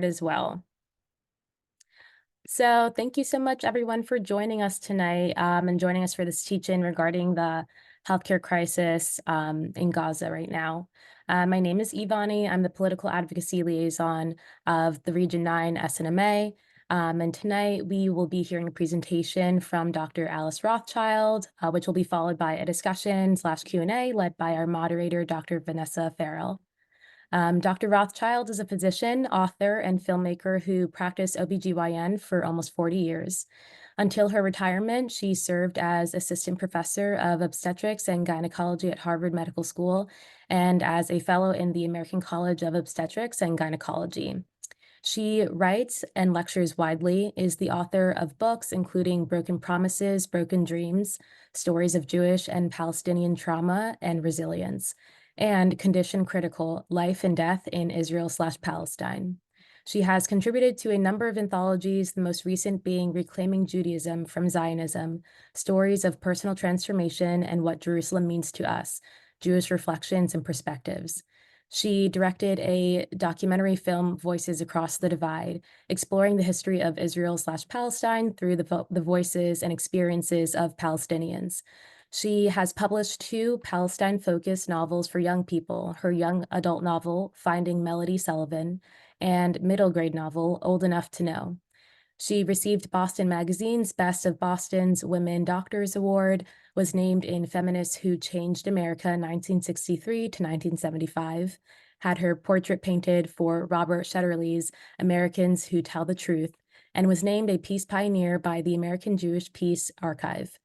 as well. So thank you so much, everyone, for joining us tonight and joining us for this teach-in regarding the healthcare crisis in Gaza right now. My name is Ivani. I'm the political advocacy liaison of the Region 9 SNMA. And tonight we will be hearing a presentation from Dr. Alice Rothschild, which will be followed by a discussion/Q&A led by our moderator, Dr. Vanessa Farrell. Dr. Rothschild is a physician, author, and filmmaker who practiced OBGYN for almost 40 years. Until her retirement, she served as assistant professor of obstetrics and gynecology at Harvard Medical School and as a fellow in the American College of Obstetrics and Gynecology. She writes and lectures widely, is the author of books including Broken Promises, Broken Dreams, Stories of Jewish and Palestinian Trauma and Resilience, and Condition Critical, Life and Death in Israel/Palestine. She has contributed to a number of anthologies, the most recent being Reclaiming Judaism from Zionism, Stories of Personal Transformation and What Jerusalem Means to Us, Jewish Reflections and Perspectives. She directed a documentary film, Voices Across the Divide, exploring the history of Israel/Palestine through the voices and experiences of Palestinians. She has published 2 Palestine-focused novels for young people, her young adult novel, Finding Melody Sullivan, and middle grade novel, Old Enough to Know. She received Boston Magazine's Best of Boston's Women Doctors Award, was named in Feminists Who Changed America 1963 to 1975, had her portrait painted for Robert Shetterly's Americans Who Tell the Truth, and was named a Peace Pioneer by the American Jewish Peace Archive.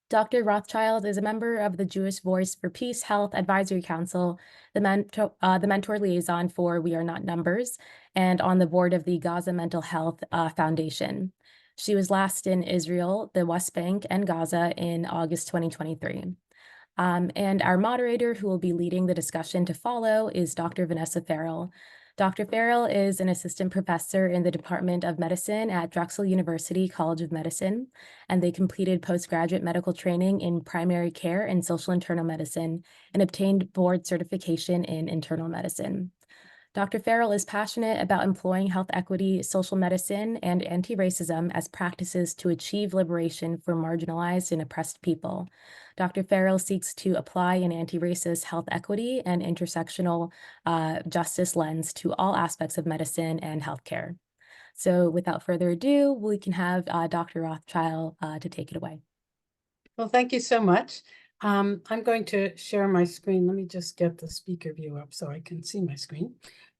Dr. Rothschild is a member of the Jewish Voice for Peace Health Advisory Council, the mentor liaison for We Are Not Numbers, and on the board of the Gaza Mental Health Foundation. She was last in Israel, the West Bank, and Gaza in August 2023. And our moderator who will be leading the discussion to follow is Dr. Vanessa Farrell. Dr. Farrell is an assistant professor in the Department of Medicine at Drexel University College of Medicine, and they completed postgraduate medical training in primary care and social internal medicine and obtained board certification in internal medicine. Dr. Farrell is passionate about employing health equity, social medicine, and anti-racism as practices to achieve liberation for marginalized and oppressed people. Dr. Farrell seeks to apply an anti-racist health equity and intersectional justice lens to all aspects of medicine and healthcare. So without further ado, we can have Dr. Rothschild to take it away. Well, thank you so much. I'm going to share my screen. Let me just get the speaker view up so I can see my screen.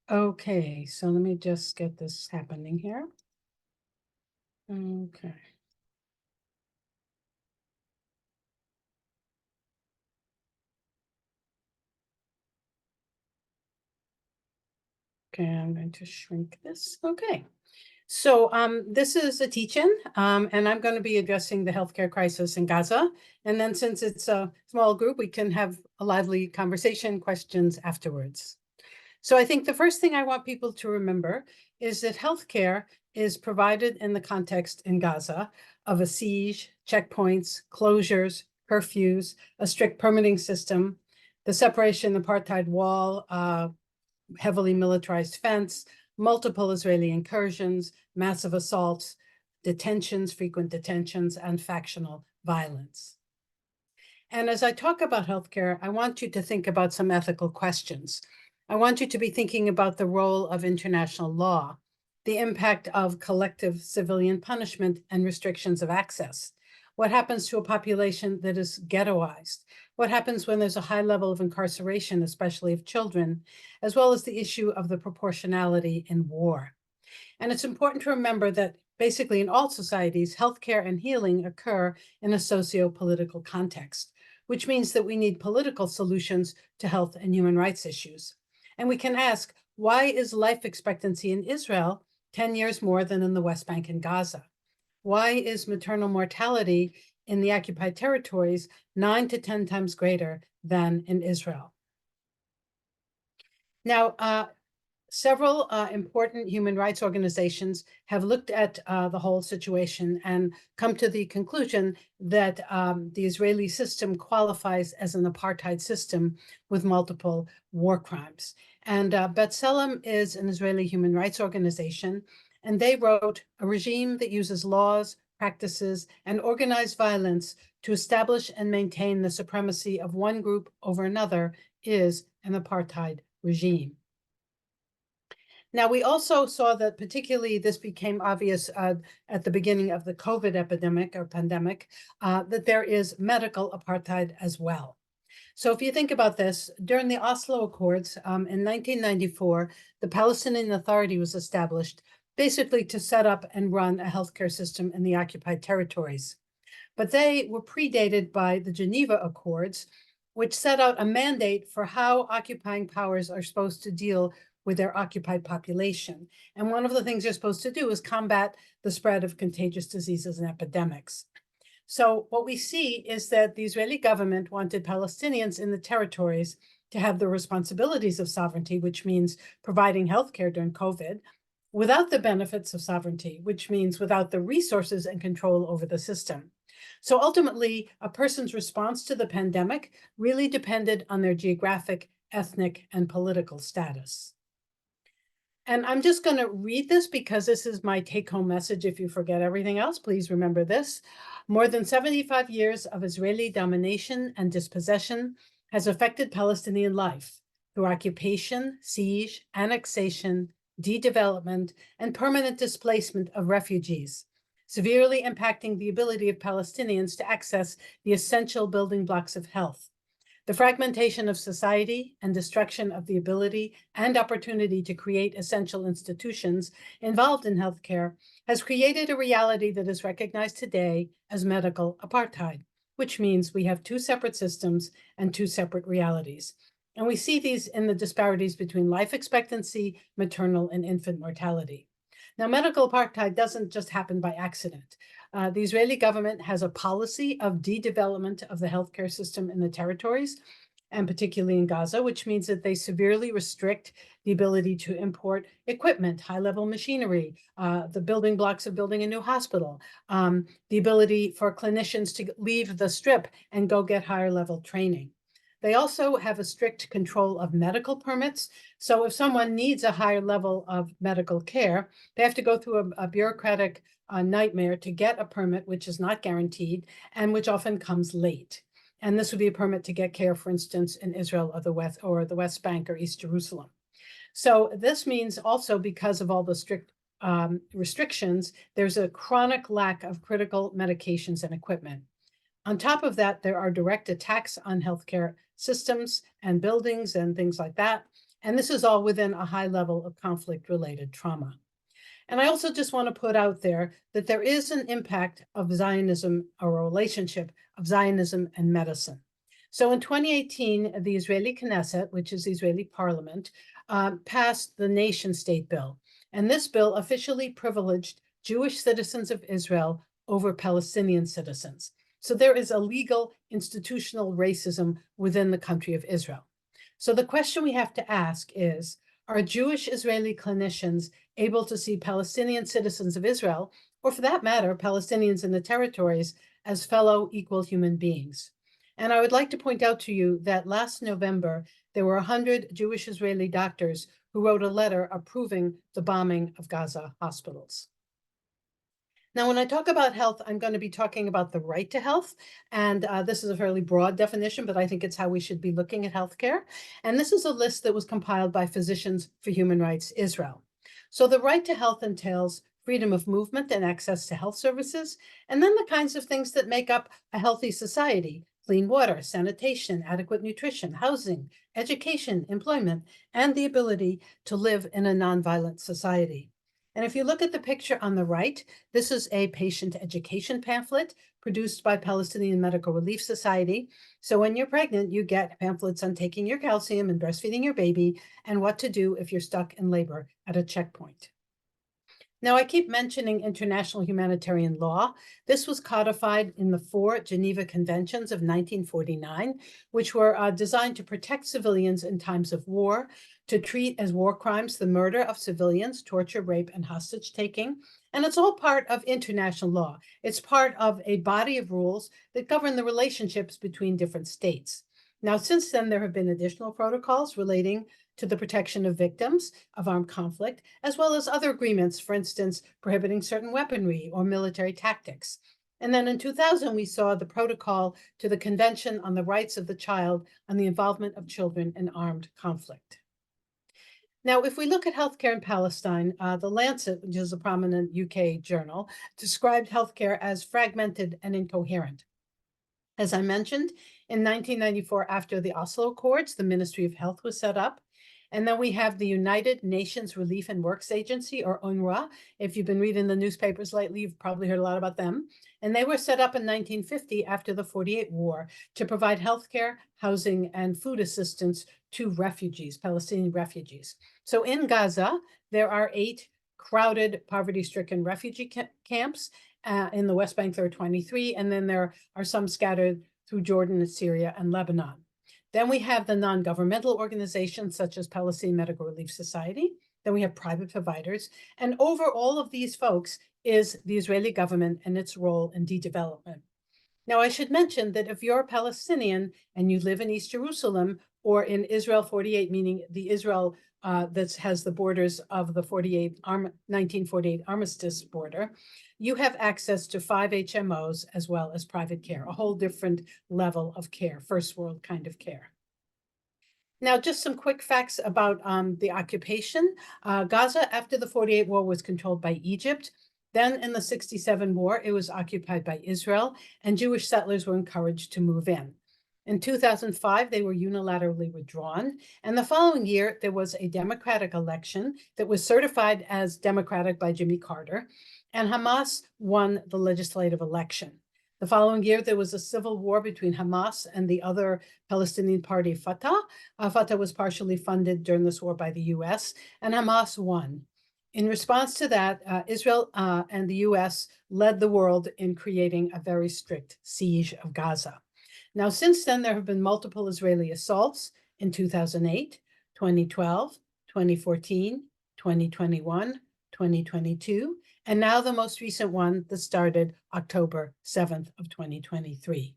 Okay, so let me just get this happening here. Okay. Okay, I'm going to shrink this. Okay. So this is a teach-in, and I'm going to be addressing the healthcare crisis in Gaza. And then since it's a small group, we can have a lively conversation, questions afterwards. So I think the first thing I want people to remember is that healthcare is provided in the context in Gaza of a siege, checkpoints, closures, curfews, a strict permitting system, the separation apartheid wall, heavily militarized fence, multiple Israeli incursions, massive assaults, detentions, frequent detentions, and factional violence. And as I talk about healthcare, I want you to think about some ethical questions. I want you to be thinking about the role of international law, the impact of collective civilian punishment and restrictions of access. What happens to a population that is ghettoized? What happens when there's a high level of incarceration, especially of children, as well as the issue of the proportionality in war? And it's important to remember that basically in all societies, healthcare and healing occur in a socio-political context, which means that we need political solutions to health and human rights issues. And we can ask, why is life expectancy in Israel 10 years more than in the West Bank and Gaza? Why is maternal mortality in the occupied territories 9 to 10 times greater than in Israel? Now, several important human rights organizations have looked at the whole situation and come to the conclusion that the Israeli system qualifies as an apartheid system with multiple war crimes. And B'Tselem is an Israeli human rights organization, and they wrote, "A regime that uses laws, practices, and organized violence to establish and maintain the supremacy of one group over another is an apartheid regime." Now, we also saw that particularly this became obvious at the beginning of the COVID epidemic or pandemic, that there is medical apartheid as well. So if you think about this, during the Oslo Accords in 1994, the Palestinian Authority was established basically to set up and run a healthcare system in the occupied territories. But they were predated by the Geneva Accords, which set out a mandate for how occupying powers are supposed to deal with their occupied population. And one of the things you're supposed to do is combat the spread of contagious diseases and epidemics. So what we see is that the Israeli government wanted Palestinians in the territories to have the responsibilities of sovereignty, which means providing healthcare during COVID, without the benefits of sovereignty, which means without the resources and control over the system. So ultimately, a person's response to the pandemic really depended on their geographic, ethnic, and political status. And I'm just going to read this because this is my take-home message. If you forget everything else, please remember this. More than 75 years of Israeli domination and dispossession has affected Palestinian life through occupation, siege, annexation, de-development, and permanent displacement of refugees, severely impacting the ability of Palestinians to access the essential building blocks of health. The fragmentation of society and destruction of the ability and opportunity to create essential institutions involved in healthcare has created a reality that is recognized today as medical apartheid, which means we have two separate systems and two separate realities. And we see these in the disparities between life expectancy, maternal and infant mortality. Now, medical apartheid doesn't just happen by accident. The Israeli government has a policy of de-development of the healthcare system in the territories, and particularly in Gaza, which means that they severely restrict the ability to import equipment, high-level machinery, the building blocks of building a new hospital, the ability for clinicians to leave the strip and go get higher-level training. They also have a strict control of medical permits. So if someone needs a higher level of medical care, they have to go through a bureaucratic nightmare to get a permit, which is not guaranteed and which often comes late. And this would be a permit to get care, for instance, in Israel or the West Bank or East Jerusalem. So this means also because of all the strict restrictions, there's a chronic lack of critical medications and equipment. On top of that, there are direct attacks on healthcare systems and buildings and things like that. And this is all within a high level of conflict-related trauma. And I also just want to put out there that there is an impact of Zionism, or a relationship of Zionism and medicine. So in 2018, the Israeli Knesset, which is the Israeli parliament, passed the nation state bill. And this bill officially privileged Jewish citizens of Israel over Palestinian citizens. So there is a legal institutional racism within the country of Israel. So the question we have to ask is, are Jewish Israeli clinicians able to see Palestinian citizens of Israel, or for that matter, Palestinians in the territories, as fellow equal human beings? And I would like to point out to you that last November, there were 100 Jewish Israeli doctors who wrote a letter approving the bombing of Gaza hospitals. Now, when I talk about health, I'm going to be talking about the right to health. And this is a fairly broad definition, but I think it's how we should be looking at healthcare. And this is a list that was compiled by Physicians for Human Rights Israel. So the right to health entails freedom of movement and access to health services, and then the kinds of things that make up a healthy society: clean water, sanitation, adequate nutrition, housing, education, employment, and the ability to live in a nonviolent society. And if you look at the picture on the right, this is a patient education pamphlet produced by Palestinian Medical Relief Society. So when you're pregnant, you get pamphlets on taking your calcium and breastfeeding your baby and what to do if you're stuck in labor at a checkpoint. Now, I keep mentioning international humanitarian law. This was codified in the 4 Geneva Conventions of 1949, which were designed to protect civilians in times of war, to treat as war crimes the murder of civilians, torture, rape, and hostage taking. And it's all part of international law. It's part of a body of rules that govern the relationships between different states. Now, since then, there have been additional protocols relating to the protection of victims of armed conflict, as well as other agreements, for instance, prohibiting certain weaponry or military tactics. And then in 2000, we saw the protocol to the Convention on the Rights of the Child on the Involvement of Children in Armed Conflict. Now, if we look at healthcare in Palestine, the Lancet, which is a prominent UK journal, described healthcare as fragmented and incoherent. As I mentioned, in 1994, after the Oslo Accords, the Ministry of Health was set up. And then we have the United Nations Relief and Works Agency, or UNRWA. If you've been reading the newspapers lately, you've probably heard a lot about them. And they were set up in 1950 after the 48 war to provide healthcare, housing, and food assistance to refugees, Palestinian refugees. So in Gaza, there are 8 crowded, poverty-stricken refugee camps. In the West Bank, there are 23, and then there are some scattered through Jordan, Syria, and Lebanon. Then we have the non-governmental organizations such as Palestinian Medical Relief Society. Then we have private providers. And over all of these folks is the Israeli government and its role in de-development. Now, I should mention that if you're a Palestinian and you live in East Jerusalem or in Israel 48, meaning the Israel that has the borders of the 1948 armistice border, you have access to 5 HMOs as well as private care, a whole different level of care, first world kind of care. Now, just some quick facts about the occupation. Gaza, after the 48 war, was controlled by Egypt. Then in the 67 war, it was occupied by Israel, and Jewish settlers were encouraged to move in. In 2005, they were unilaterally withdrawn. And the following year, there was a democratic election that was certified as democratic by Jimmy Carter, and Hamas won the legislative election. The following year, there was a civil war between Hamas and the other Palestinian party, Fatah. Fatah was partially funded during this war by the US, and Hamas won. In response to that, Israel and the US led the world in creating a very strict siege of Gaza. Now, since then, there have been multiple Israeli assaults in 2008, 2012, 2014, 2021, 2022, and now the most recent one that started October 7th of 2023.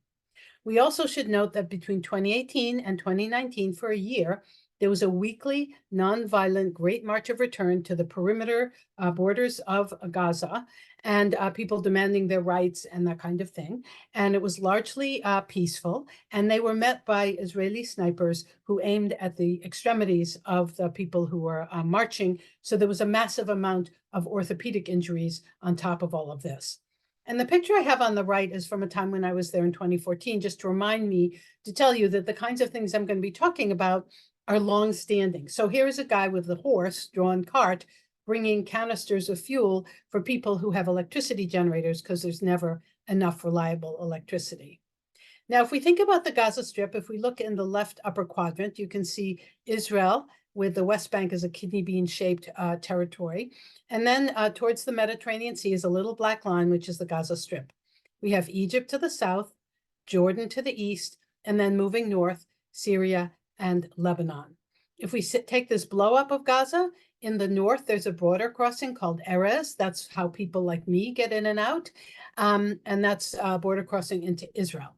We also should note that between 2018 and 2019, for a year, there was a weekly nonviolent Great March of Return to the perimeter borders of Gaza, and people demanding their rights and that kind of thing. And it was largely peaceful, and they were met by Israeli snipers who aimed at the extremities of the people who were marching. So there was a massive amount of orthopedic injuries on top of all of this. And the picture I have on the right is from a time when I was there in 2014, just to remind me to tell you that the kinds of things I'm going to be talking about are long-standing. So here is a guy with a horse-drawn cart bringing canisters of fuel for people who have electricity generators because there's never enough reliable electricity. Now, if we think about the Gaza Strip, if we look in the left upper quadrant, you can see Israel with the West Bank as a kidney bean-shaped territory. And then towards the Mediterranean Sea is a little black line, which is the Gaza Strip. We have Egypt to the south, Jordan to the east, and then moving north, Syria and Lebanon. If we take this blow up of Gaza, in the north, there's a border crossing called Erez. That's how people like me get in and out. And that's a border crossing into Israel.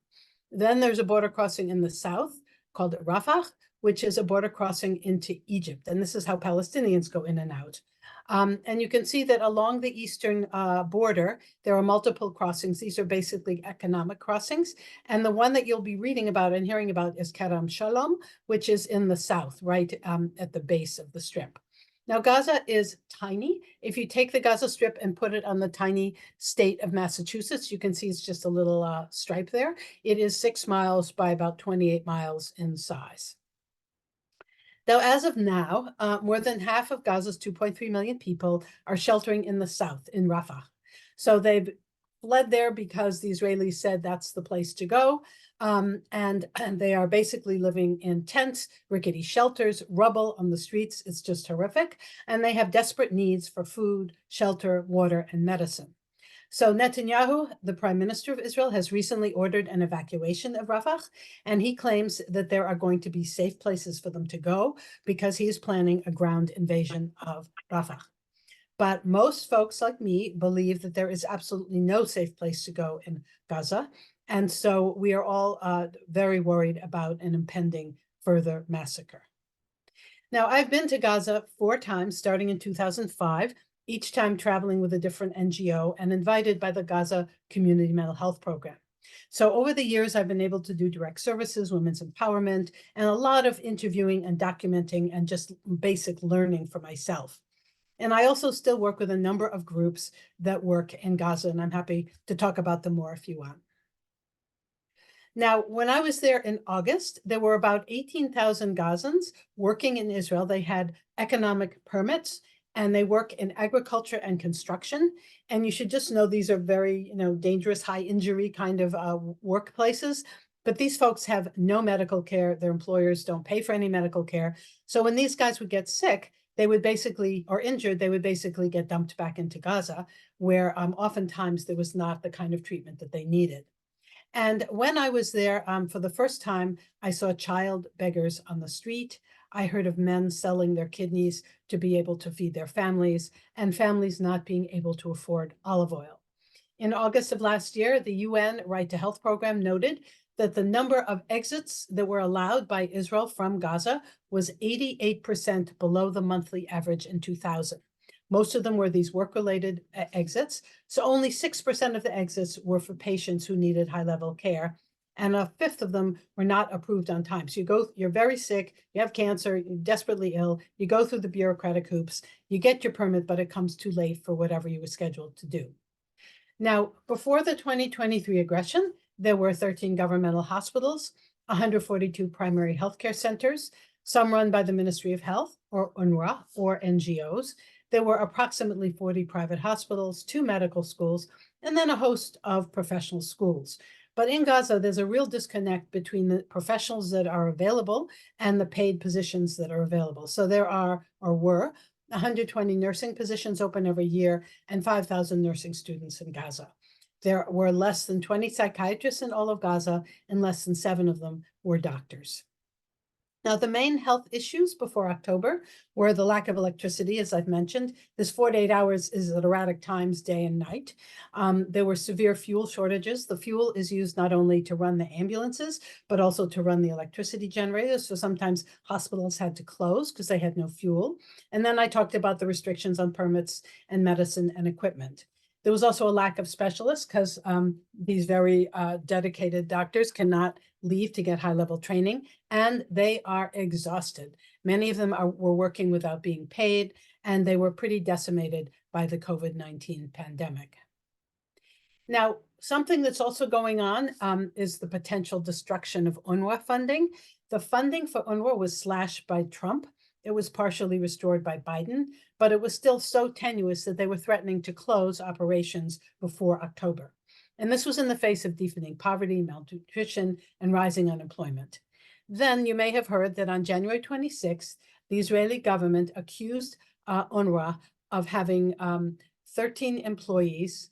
Then there's a border crossing in the south called Rafah, which is a border crossing into Egypt. And this is how Palestinians go in and out. And you can see that along the eastern border, there are multiple crossings. These are basically economic crossings. And the one that you'll be reading about and hearing about is Kerem Shalom, which is in the south, right at the base of the strip. Now, Gaza is tiny. If you take the Gaza Strip and put it on the tiny state of Massachusetts, you can see it's just a little stripe there. It is 6 miles by about 28 miles in size. Now, as of now, more than half of Gaza's 2.3 million people are sheltering in the south, in Rafah. So they've fled there because the Israelis said that's the place to go. And they are basically living in tents, rickety shelters, rubble on the streets. It's just horrific. And they have desperate needs for food, shelter, water, and medicine. So Netanyahu, the prime minister of Israel, has recently ordered an evacuation of Rafah, and he claims that there are going to be safe places for them to go because he is planning a ground invasion of Rafah. But most folks like me believe that there is absolutely no safe place to go in Gaza. And so we are all very worried about an impending further massacre. Now, I've been to Gaza 4 times, starting in 2005, each time traveling with a different NGO and invited by the Gaza Community Mental Health Program. So over the years, I've been able to do direct services, women's empowerment, and a lot of interviewing and documenting and just basic learning for myself. And I also still work with a number of groups that work in Gaza, and I'm happy to talk about them more if you want. Now, when I was there in August, there were about 18,000 Gazans working in Israel. They had economic permits and they work in agriculture and construction. And you should just know these are very, dangerous, high injury kind of workplaces. But these folks have no medical care. Their employers don't pay for any medical care. So when these guys would get sick, they would basically, or injured, they would basically get dumped back into Gaza, where oftentimes there was not the kind of treatment that they needed. And when I was there for the first time, I saw child beggars on the street. I heard of men selling their kidneys to be able to feed their families, and families not being able to afford olive oil. In August of last year, the UN Right to Health program noted that the number of exits that were allowed by Israel from Gaza was 88% below the monthly average in 2000. Most of them were these work-related exits. So only 6% of the exits were for patients who needed high-level care. And a fifth of them were not approved on time. So you're very sick, you have cancer, you're desperately ill, you go through the bureaucratic hoops, you get your permit, but it comes too late for whatever you were scheduled to do. Now, before the 2023 aggression, there were 13 governmental hospitals, 142 primary healthcare centers, some run by the Ministry of Health or UNRWA or NGOs. There were approximately 40 private hospitals, 2 medical schools, and then a host of professional schools. But in Gaza, there's a real disconnect between the professionals that are available and the paid positions that are available. So there are, or were, 120 nursing positions open every year and 5,000 nursing students in Gaza. There were less than 20 psychiatrists in all of Gaza, and less than 7 of them were doctors. Now, the main health issues before October were the lack of electricity, as I've mentioned. This 4 to 8 hours is at erratic times, day and night. There were severe fuel shortages. The fuel is used not only to run the ambulances, but also to run the electricity generators. So sometimes hospitals had to close because they had no fuel. And then I talked about the restrictions on permits and medicine and equipment. There was also a lack of specialists because these very dedicated doctors cannot leave to get high-level training, and they are exhausted. Many of them were working without being paid, and they were pretty decimated by the COVID-19 pandemic. Now, something that's also going on is the potential destruction of UNRWA funding. The funding for UNRWA was slashed by Trump. It was partially restored by Biden, but it was still so tenuous that they were threatening to close operations before October. And this was in the face of deepening poverty, malnutrition, and rising unemployment. Then you may have heard that on January 26th, the Israeli government accused UNRWA of having 13 employees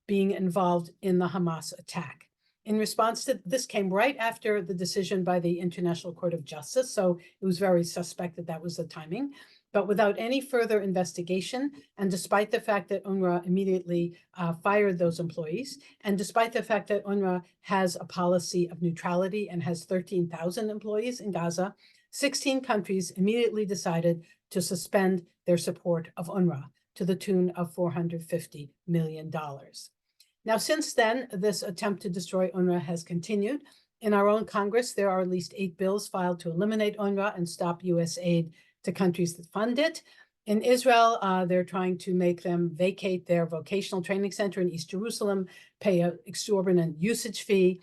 being involved in the Hamas attack. In response to this, came right after the decision by the International Court of Justice, so it was very suspect that that was the timing. But without any further investigation, and despite the fact that UNRWA immediately fired those employees, and despite the fact that UNRWA has a policy of neutrality and has 13,000 employees in Gaza, 16 countries immediately decided to suspend their support of UNRWA to the tune of $450 million. Now, since then, this attempt to destroy UNRWA has continued. In our own Congress, there are at least 8 bills filed to eliminate UNRWA and stop U.S. aid to countries that fund it. In Israel, they're trying to make them vacate their vocational training center in East Jerusalem, pay an exorbitant usage fee.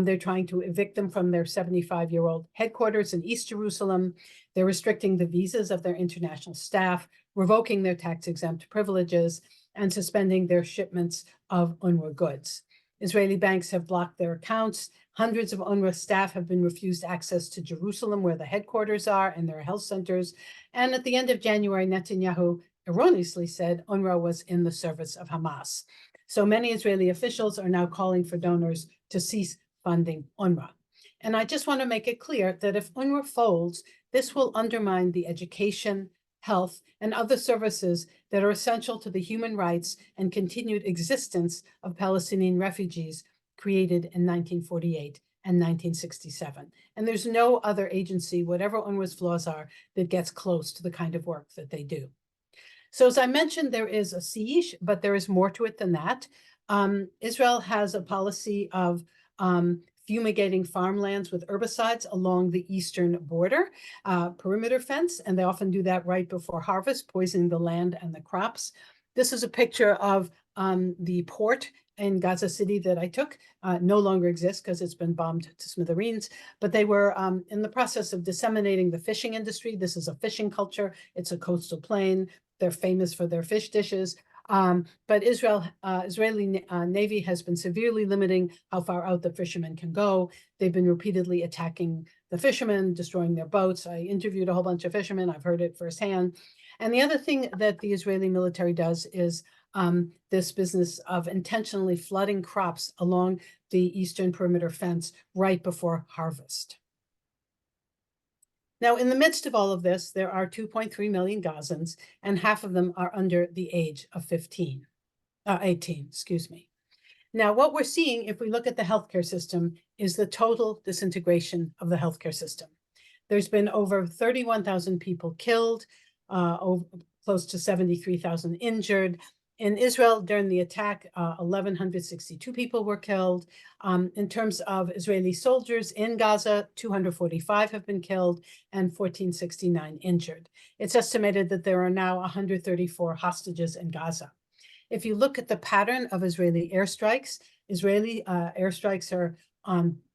They're trying to evict them from their 75-year-old headquarters in East Jerusalem. They're restricting the visas of their international staff, revoking their tax-exempt privileges, and suspending their shipments of UNRWA goods. Israeli banks have blocked their accounts. Hundreds of UNRWA staff have been refused access to Jerusalem, where the headquarters are, and their health centers. And at the end of January, Netanyahu erroneously said UNRWA was in the service of Hamas. So many Israeli officials are now calling for donors to cease funding UNRWA. And I just want to make it clear that if UNRWA folds, this will undermine the education, health, and other services that are essential to the human rights and continued existence of Palestinian refugees created in 1948 and 1967. And there's no other agency, whatever UNRWA's flaws are, that gets close to the kind of work that they do. So as I mentioned, there is a siege, but there is more to it than that. Israel has a policy of fumigating farmlands with herbicides along the eastern border, perimeter fence, and they often do that right before harvest, poisoning the land and the crops. This is a picture of the port in Gaza City that I took. No longer exists because it's been bombed to smithereens, but they were in the process of disseminating the fishing industry. This is a fishing culture. It's a coastal plain. They're famous for their fish dishes. But Israeli Navy has been severely limiting how far out the fishermen can go. They've been repeatedly attacking the fishermen, destroying their boats. I interviewed a whole bunch of fishermen. I've heard it firsthand. And the other thing that the Israeli military does is this business of intentionally flooding crops along the eastern perimeter fence right before harvest. Now, in the midst of all of this, there are 2.3 million Gazans, and half of them are under the age of 18, excuse me. Now, what we're seeing, if we look at the healthcare system, is the total disintegration of the healthcare system. There's been over 31,000 people killed, close to 73,000 injured. In Israel, during the attack, 1,162 people were killed. In terms of Israeli soldiers in Gaza, 245 have been killed and 1,469 injured. It's estimated that there are now 134 hostages in Gaza. If you look at the pattern of Israeli airstrikes are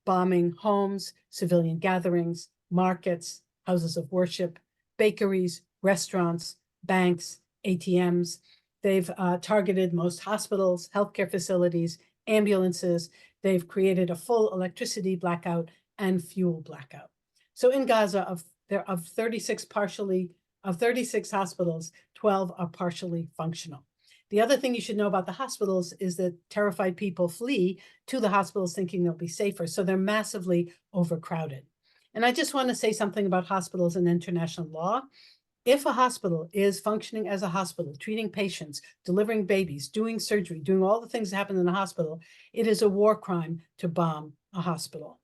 bombing homes, civilian gatherings, markets, houses of worship, bakeries, restaurants, banks, ATMs. They've targeted most hospitals, healthcare facilities, ambulances. They've created a full electricity blackout and fuel blackout. So in Gaza, of 36 hospitals, 12 are partially functional. The other thing you should know about the hospitals is that terrified people flee to the hospitals thinking they'll be safer. So they're massively overcrowded. And I just want to say something about hospitals and international law. If a hospital is functioning as a hospital, treating patients, delivering babies, doing surgery, doing all the things that happen in a hospital, it is a war crime to bomb a hospital.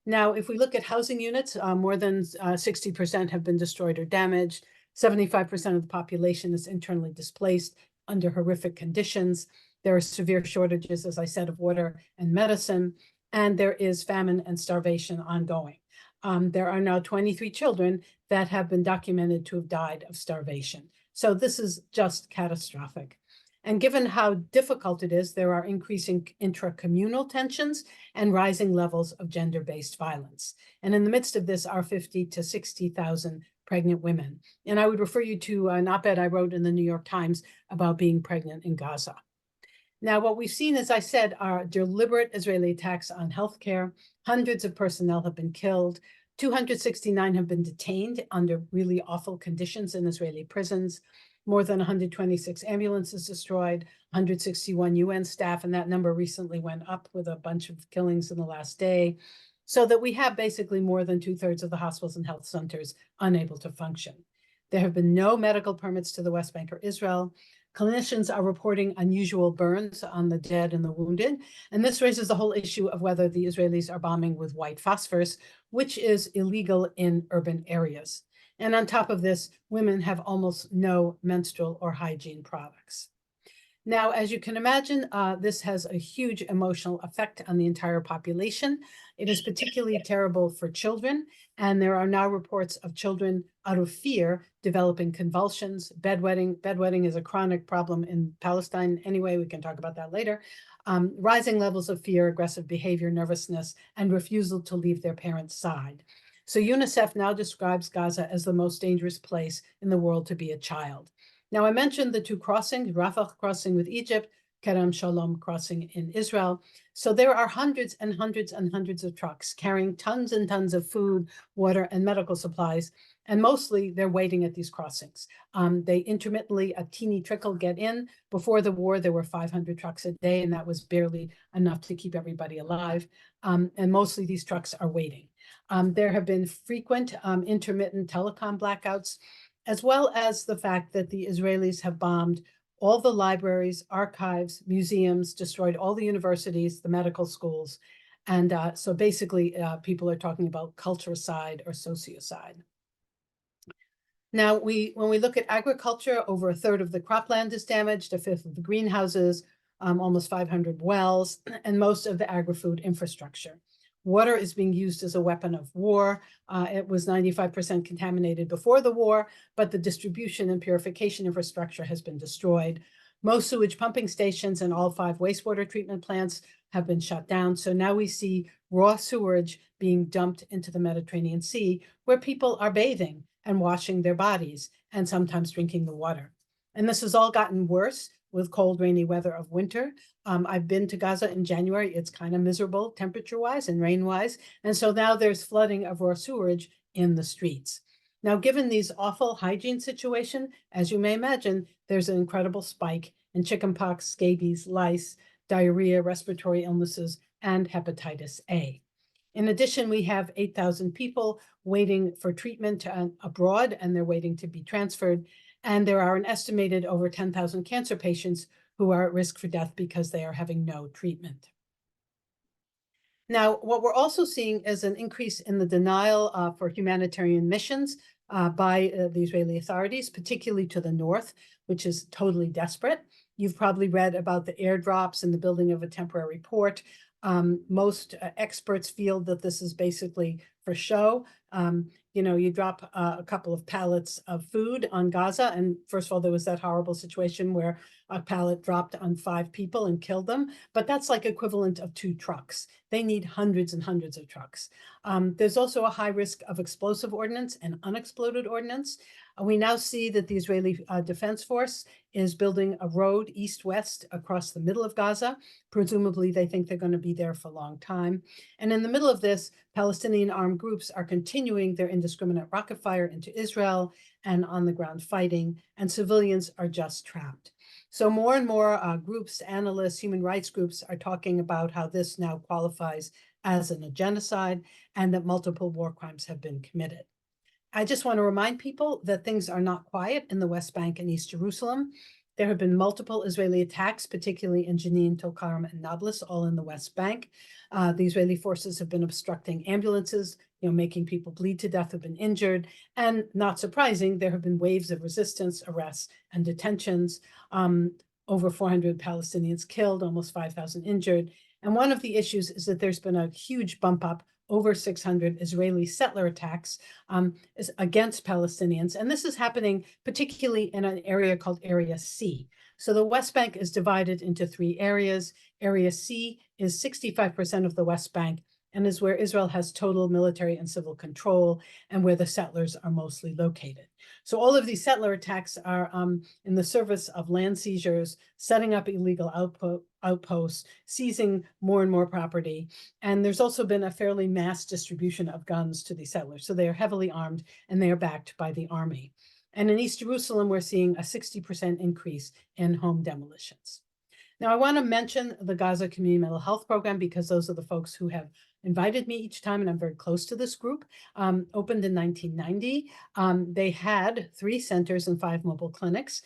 Now, if we look at housing units, more than 60% have been destroyed or damaged. 75% of the population is internally displaced under horrific conditions. There are severe shortages, as I said, of water and medicine, and there is famine and starvation ongoing. There are now 23 children that have been documented to have died of starvation. So this is just catastrophic. And given how difficult it is, there are increasing intracommunal tensions and rising levels of gender-based violence. And in the midst of this are 50 to 60,000 pregnant women. And I would refer you to an op-ed I wrote in the New York Times about being pregnant in Gaza. Now, what we've seen, as I said, are deliberate Israeli attacks on healthcare. Hundreds of personnel have been killed. 269 have been detained under really awful conditions in Israeli prisons. More than 126 ambulances destroyed, 161 UN staff, and that number recently went up with a bunch of killings in the last day, so that we have basically more than 2/3 of the hospitals and health centers unable to function. There have been no medical permits to the West Bank or Israel. Clinicians are reporting unusual burns on the dead and the wounded. And this raises the whole issue of whether the Israelis are bombing with white phosphorus, which is illegal in urban areas. And on top of this, women have almost no menstrual or hygiene products. Now, as you can imagine, this has a huge emotional effect on the entire population. It is particularly terrible for children, and there are now reports of children out of fear developing convulsions, bedwetting. Bedwetting is a chronic problem in Palestine anyway, we can talk about that later. Rising levels of fear, aggressive behavior, nervousness, and refusal to leave their parents' side. So UNICEF now describes Gaza as the most dangerous place in the world to be a child. Now, I mentioned the two crossings, Rafah crossing with Egypt, Kerem Shalom crossing in Israel. So there are hundreds and hundreds and hundreds of trucks carrying tons and tons of food, water, and medical supplies. And mostly they're waiting at these crossings. They intermittently, a teeny trickle get in. Before the war, there were 500 trucks a day, and that was barely enough to keep everybody alive. And mostly these trucks are waiting. There have been frequent intermittent telecom blackouts, as well as the fact that the Israelis have bombed all the libraries, archives, museums, destroyed all the universities, the medical schools, And so basically, people are talking about culturicide or sociocide. Now, when we look at agriculture, over a third of the cropland is damaged, a fifth of the greenhouses, almost 500 wells, and most of the agri-food infrastructure. Water is being used as a weapon of war. It was 95% contaminated before the war, but the distribution and purification infrastructure has been destroyed. Most sewage pumping stations and all 5 wastewater treatment plants have been shut down. So now we see raw sewage being dumped into the Mediterranean Sea, where people are bathing and washing their bodies and sometimes drinking the water. And this has all gotten worse with cold, rainy weather of winter. I've been to Gaza in January. It's kind of miserable temperature-wise and rain-wise. And so now there's flooding of raw sewage in the streets. Now, given these awful hygiene situation, as you may imagine, there's an incredible spike in chickenpox, scabies, lice, diarrhea, respiratory illnesses, and hepatitis A. In addition, we have 8,000 people waiting for treatment abroad, and they're waiting to be transferred. And there are an estimated over 10,000 cancer patients who are at risk for death because they are having no treatment. Now, what we're also seeing is an increase in the denial for humanitarian missions by the Israeli authorities, particularly to the north, which is totally desperate. You've probably read about the airdrops and the building of a temporary port. Most experts feel that this is basically for show. You drop a couple of pallets of food on Gaza. And first of all, there was that horrible situation where a pallet dropped on 5 people and killed them. But that's like equivalent of 2 trucks. They need hundreds and hundreds of trucks. There's also a high risk of explosive ordnance and unexploded ordnance. We now see that the Israeli Defense Force is building a road east-west across the middle of Gaza. Presumably, they think they're going to be there for a long time. And in the middle of this, Palestinian armed groups are continuing their indiscriminate rocket fire into Israel and on-the-ground fighting, and civilians are just trapped. So more and more groups, analysts, human rights groups are talking about how this now qualifies as a genocide and that multiple war crimes have been committed. I just want to remind people that things are not quiet in the West Bank and East Jerusalem. There have been multiple Israeli attacks, particularly in Jenin, Tulkarm, and Nablus, all in the West Bank. The Israeli forces have been obstructing ambulances, making people bleed to death, have been injured. And not surprising, there have been waves of resistance, arrests, and detentions. Over 400 Palestinians killed, almost 5,000 injured. And one of the issues is that there's been a huge bump up, over 600 Israeli settler attacks against Palestinians. And this is happening particularly in an area called Area C. So the West Bank is divided into 3 areas. Area C is 65% of the West Bank and is where Israel has total military and civil control and where the settlers are mostly located. So all of these settler attacks are in the service of land seizures, setting up illegal outposts, seizing more and more property. And there's also been a fairly mass distribution of guns to these settlers. So they are heavily armed and they are backed by the army. And in East Jerusalem, we're seeing a 60% increase in home demolitions. Now, I want to mention the Gaza Community Mental Health Program because those are the folks who have invited me each time, and I'm very close to this group. Opened in 1990. They had 3 centers and 5 mobile clinics.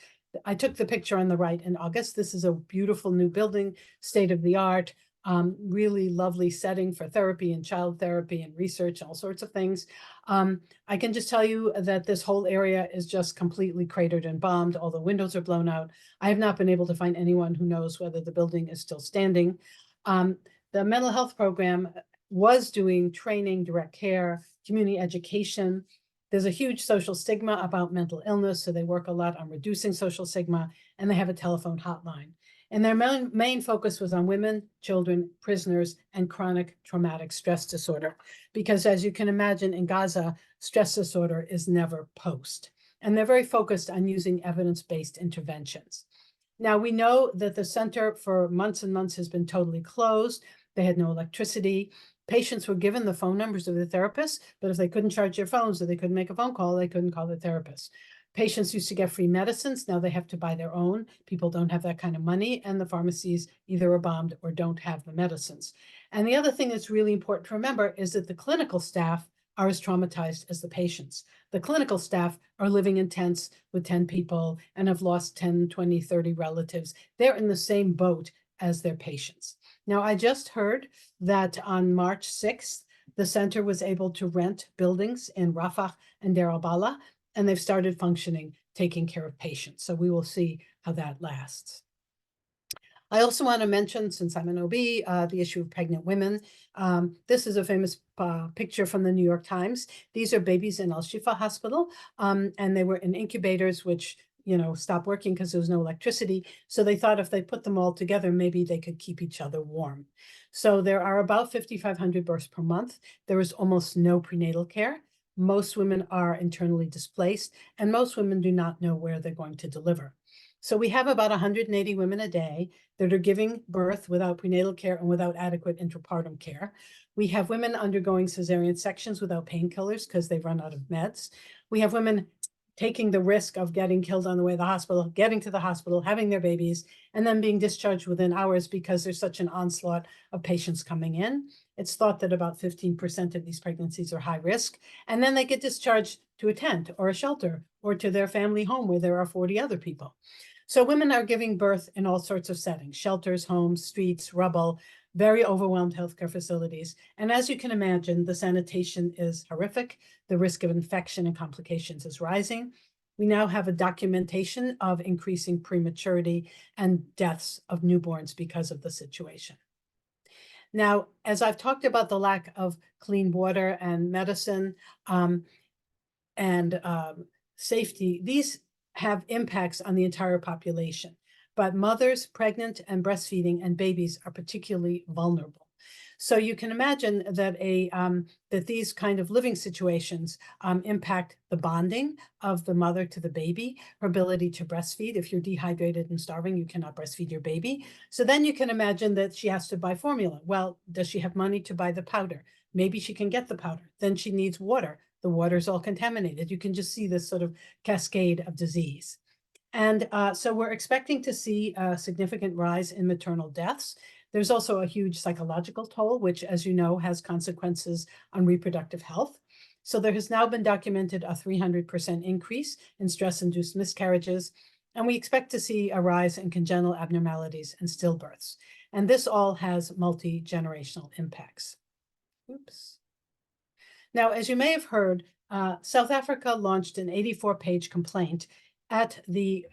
I took the picture on the right in August. This is a beautiful new building, state of the art, really lovely setting for therapy and child therapy and research, all sorts of things. I can just tell you that this whole area is just completely cratered and bombed. All the windows are blown out. I have not been able to find anyone who knows whether the building is still standing. The mental health program was doing training, direct care, community education. There's a huge social stigma about mental illness, so they work a lot on reducing social stigma, and they have a telephone hotline. And their main focus was on women, children, prisoners, and chronic traumatic stress disorder. Because as you can imagine, in Gaza, stress disorder is never post. And they're very focused on using evidence-based interventions. Now, we know that the center for months and months has been totally closed. They had no electricity. Patients were given the phone numbers of the therapists, but if they couldn't charge their phones or they couldn't make a phone call, they couldn't call the therapist. Patients used to get free medicines. Now they have to buy their own. People don't have that kind of money, and the pharmacies either are bombed or don't have the medicines. And the other thing that's really important to remember is that the clinical staff are as traumatized as the patients. The clinical staff are living in tents with 10 people and have lost 10, 20, 30 relatives. They're in the same boat as their patients. Now, I just heard that on March 6th, the center was able to rent buildings in Rafah and Deir al-Balah, and they've started functioning, taking care of patients. So we will see how that lasts. I also want to mention, since I'm an OB, the issue of pregnant women. This is a famous picture from the New York Times. These are babies in Al-Shifa Hospital, and they were in incubators, which stopped working because there was no electricity. So they thought if they put them all together, maybe they could keep each other warm. So there are about 5,500 births per month. There is almost no prenatal care. Most women are internally displaced, and most women do not know where they're going to deliver. So we have about 180 women a day that are giving birth without prenatal care and without adequate intrapartum care. We have women undergoing cesarean sections without painkillers because they've run out of meds. We have women taking the risk of getting killed on the way to the hospital, getting to the hospital, having their babies, and then being discharged within hours because there's such an onslaught of patients coming in. It's thought that about 15% of these pregnancies are high risk, and then they get discharged to a tent or a shelter or to their family home where there are 40 other people. So women are giving birth in all sorts of settings: shelters, homes, streets, rubble, very overwhelmed healthcare facilities. And as you can imagine, the sanitation is horrific. The risk of infection and complications is rising. We now have a documentation of increasing prematurity and deaths of newborns because of the situation. Now, as I've talked about the lack of clean water and medicine and safety, these have impacts on the entire population. But mothers, pregnant and breastfeeding, and babies are particularly vulnerable. So you can imagine that that these kind of living situations impact the bonding of the mother to the baby, her ability to breastfeed. If you're dehydrated and starving, you cannot breastfeed your baby. So then you can imagine that she has to buy formula. Well, does she have money to buy the powder? Maybe she can get the powder. Then she needs water. The water's all contaminated. You can just see this sort of cascade of disease. And so we're expecting to see a significant rise in maternal deaths. There's also a huge psychological toll, which, as you know, has consequences on reproductive health. So there has now been documented a 300% increase in stress-induced miscarriages, and we expect to see a rise in congenital abnormalities and stillbirths. And this all has multi-generational impacts. Oops. Now, as you may have heard, South Africa launched an 84-page complaint at the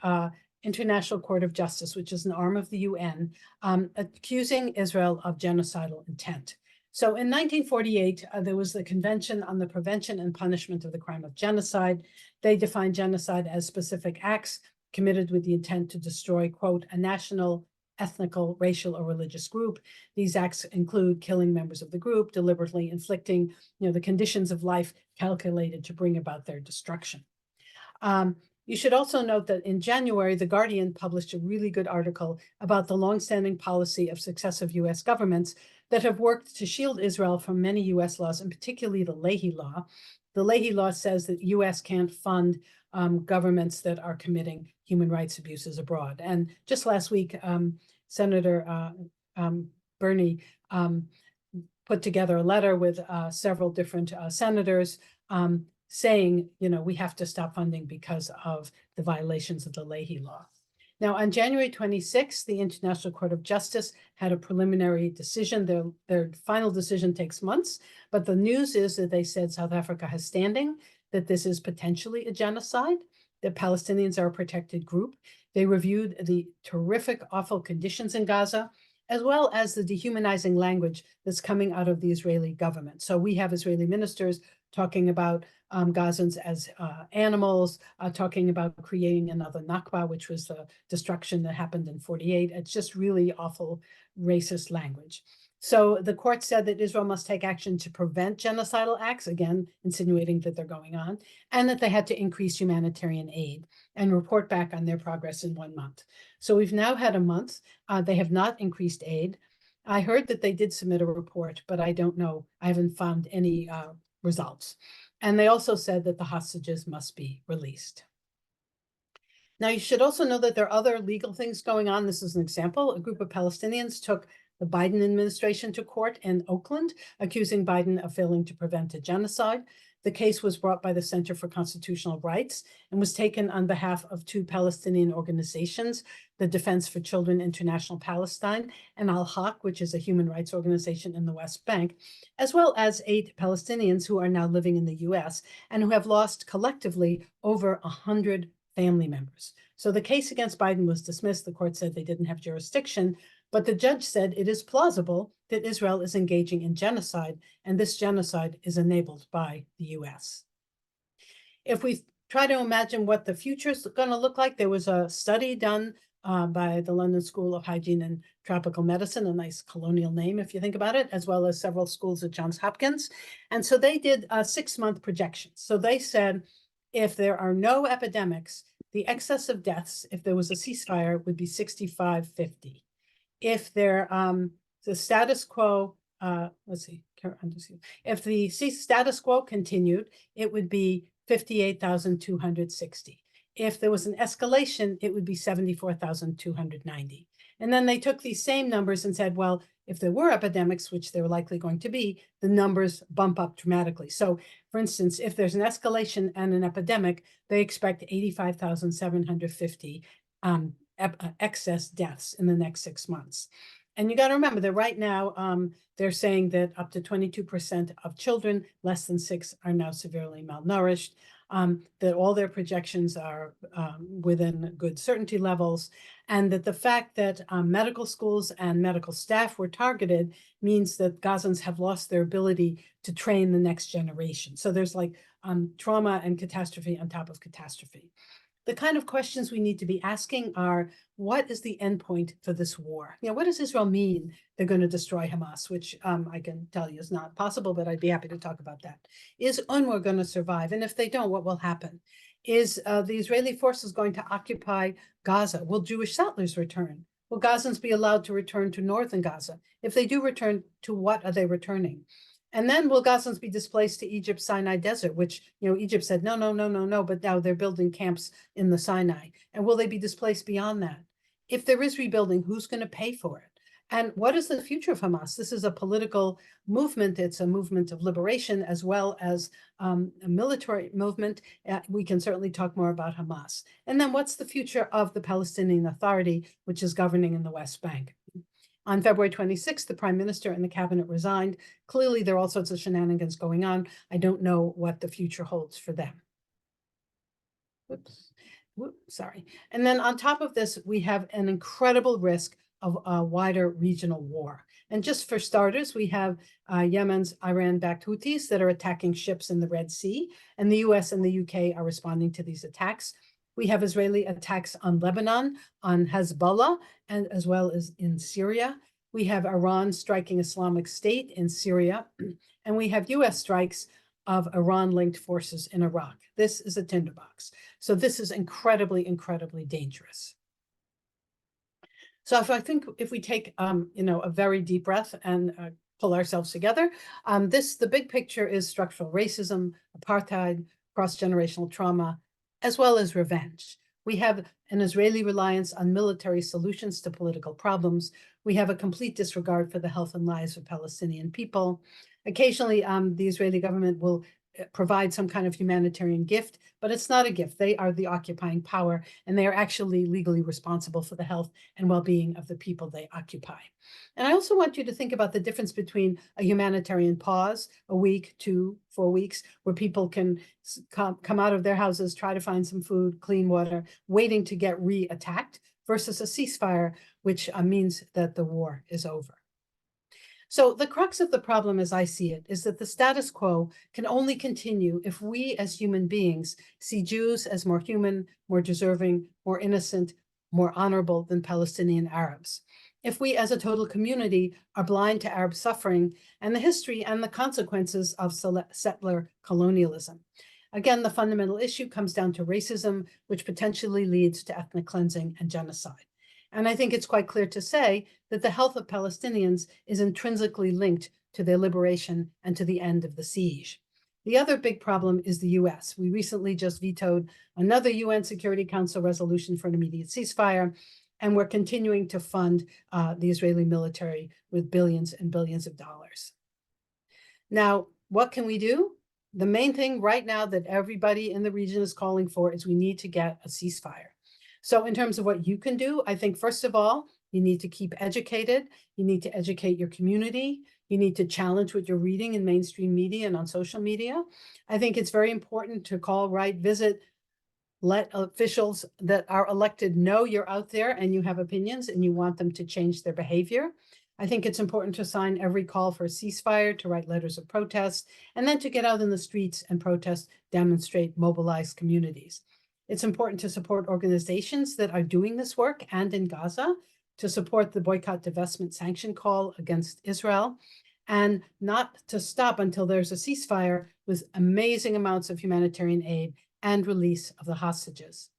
International Court of Justice, which is an arm of the UN, accusing Israel of genocidal intent. So in 1948, there was the Convention on the Prevention and Punishment of the Crime of Genocide. They defined genocide as specific acts committed with the intent to destroy, quote, a national, ethnical, racial, or religious group. These acts include killing members of the group, deliberately inflicting, the conditions of life calculated to bring about their destruction. You should also note that in January, The Guardian published a really good article about the longstanding policy of successive U.S. governments that have worked to shield Israel from many U.S. laws, and particularly the Leahy Law. The Leahy Law says that U.S. can't fund governments that are committing human rights abuses abroad. And just last week, Senator Bernie put together a letter with several different senators saying, we have to stop funding because of the violations of the Leahy Law. Now, on January 26th, the International Court of Justice had a preliminary decision. Their final decision takes months, but the news is that they said South Africa has standing, that this is potentially a genocide, that Palestinians are a protected group. They reviewed the terrific, awful conditions in Gaza, as well as the dehumanizing language that's coming out of the Israeli government. So we have Israeli ministers talking about Gazans as animals, talking about creating another Nakba, which was the destruction that happened in 48. It's just really awful racist language. So the court said that Israel must take action to prevent genocidal acts, again, insinuating that they're going on, and that they had to increase humanitarian aid and report back on their progress in 1 month. So we've now had a month. They have not increased aid. I heard that they did submit a report, but I don't know. I haven't found any results. And they also said that the hostages must be released. Now, you should also know that there are other legal things going on. This is an example. A group of Palestinians took the Biden administration to court in Oakland, accusing Biden of failing to prevent a genocide. The case was brought by the Center for Constitutional Rights and was taken on behalf of two Palestinian organizations, the Defense for Children International Palestine and Al-Haq, which is a human rights organization in the West Bank, as well as 8 Palestinians who are now living in the US and who have lost collectively over 100 family members. So the case against Biden was dismissed. The court said they didn't have jurisdiction, but the judge said it is plausible that Israel is engaging in genocide, and this genocide is enabled by the US. If we try to imagine what the future is going to look like, there was a study done by the London School of Hygiene and Tropical Medicine, a nice colonial name if you think about it, as well as several schools at Johns Hopkins. And so they did a 6-month projection. So they said, if there are no epidemics, the excess of deaths, if there was a ceasefire, would be 6550. If there, the status quo, if the status quo continued, it would be 58,260. If there was an escalation, it would be 74,290. And then they took these same numbers and said, well, if there were epidemics, which there were likely going to be, the numbers bump up dramatically. So, for instance, if there's an escalation and an epidemic, they expect 85,750 excess deaths in the next 6 months. And you got to remember that right now, they're saying that up to 22% of children less than 6 are now severely malnourished, that all their projections are within good certainty levels, and that the fact that medical schools and medical staff were targeted means that Gazans have lost their ability to train the next generation. So there's like trauma and catastrophe on top of catastrophe. The kind of questions we need to be asking are, what is the endpoint for this war? You know, what does Israel mean they're going to destroy Hamas, which I can tell you is not possible, but I'd be happy to talk about that. Is UNRWA going to survive? And if they don't, what will happen? Is the Israeli forces going to occupy Gaza? Will Jewish settlers return? Will Gazans be allowed to return to northern Gaza? If they do return, to what are they returning? And then will Gazans be displaced to Egypt's Sinai Desert, which, you know, Egypt said, no, but now they're building camps in the Sinai. And will they be displaced beyond that? If there is rebuilding, who's going to pay for it? And what is the future of Hamas? This is a political movement. It's a movement of liberation as well as a military movement. We can certainly talk more about Hamas. And then what's the future of the Palestinian Authority, which is governing in the West Bank? On February 26th, the prime minister and the cabinet resigned. Clearly, there are all sorts of shenanigans going on. I don't know what the future holds for them. Sorry. And then on top of this, we have an incredible risk of a wider regional war. And just for starters, we have Yemen's Iran-backed Houthis that are attacking ships in the Red Sea, and the US and the UK are responding to these attacks. We have Israeli attacks on Lebanon, on Hezbollah, and as well as in Syria. We have Iran striking Islamic State in Syria, and we have US strikes of Iran-linked forces in Iraq. This is a tinderbox. So this is incredibly, incredibly dangerous. So if we take, a very deep breath and pull ourselves together, the big picture is structural racism, apartheid, cross-generational trauma, as well as revenge. We have an Israeli reliance on military solutions to political problems. We have a complete disregard for the health and lives of Palestinian people. Occasionally, the Israeli government will provide some kind of humanitarian gift, but it's not a gift. They are the occupying power, and they are actually legally responsible for the health and well-being of the people they occupy. And I also want you to think about the difference between a humanitarian pause, a week, 2, 4 weeks, where people can come out of their houses, try to find some food, clean water, waiting to get re-attacked, versus a ceasefire, which means that the war is over. So the crux of the problem, as I see it, is that the status quo can only continue if we as human beings see Jews as more human, more deserving, more innocent, more honorable than Palestinian Arabs. If we as a total community are blind to Arab suffering and the history and the consequences of settler colonialism. Again, the fundamental issue comes down to racism, which potentially leads to ethnic cleansing and genocide. And I think it's quite clear to say that the health of Palestinians is intrinsically linked to their liberation and to the end of the siege. The other big problem is the US. We recently just vetoed another UN Security Council resolution for an immediate ceasefire, and we're continuing to fund the Israeli military with billions and billions of dollars. Now, what can we do? the main thing right now that everybody in the region is calling for is we need to get a ceasefire. So in terms of what you can do, I think first of all, you need to keep educated. You need to educate your community. You need to challenge what you're reading in mainstream media and on social media. I think it's very important to call, write, visit, let officials that are elected know you're out there and you have opinions and you want them to change their behavior. I think it's important to sign every call for a ceasefire, to write letters of protest, and then to get out in the streets and protest, demonstrate, mobilize communities. It's important to support organizations that are doing this work and in Gaza, to support the boycott, divestment, sanction call against Israel, and not to stop until there's a ceasefire with amazing amounts of humanitarian aid and release of the hostages.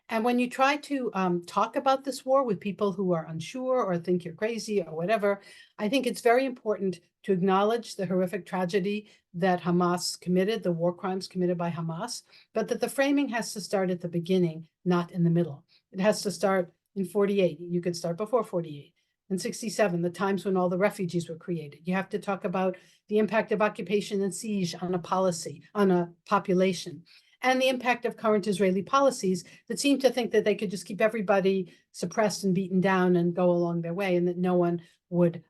And when you try to talk about this war with people who are unsure or think you're crazy or whatever, I think it's very important to acknowledge the horrific tragedy that Hamas committed, the war crimes committed by Hamas, but that the framing has to start at the beginning, not in the middle. It has to start in 48. You could start before 48. In 67, the times when all the refugees were created. You have to talk about the impact of occupation and siege on a policy, on a population, and the impact of current Israeli policies that seem to think that they could just keep everybody suppressed and beaten down and go along their way, and that no one would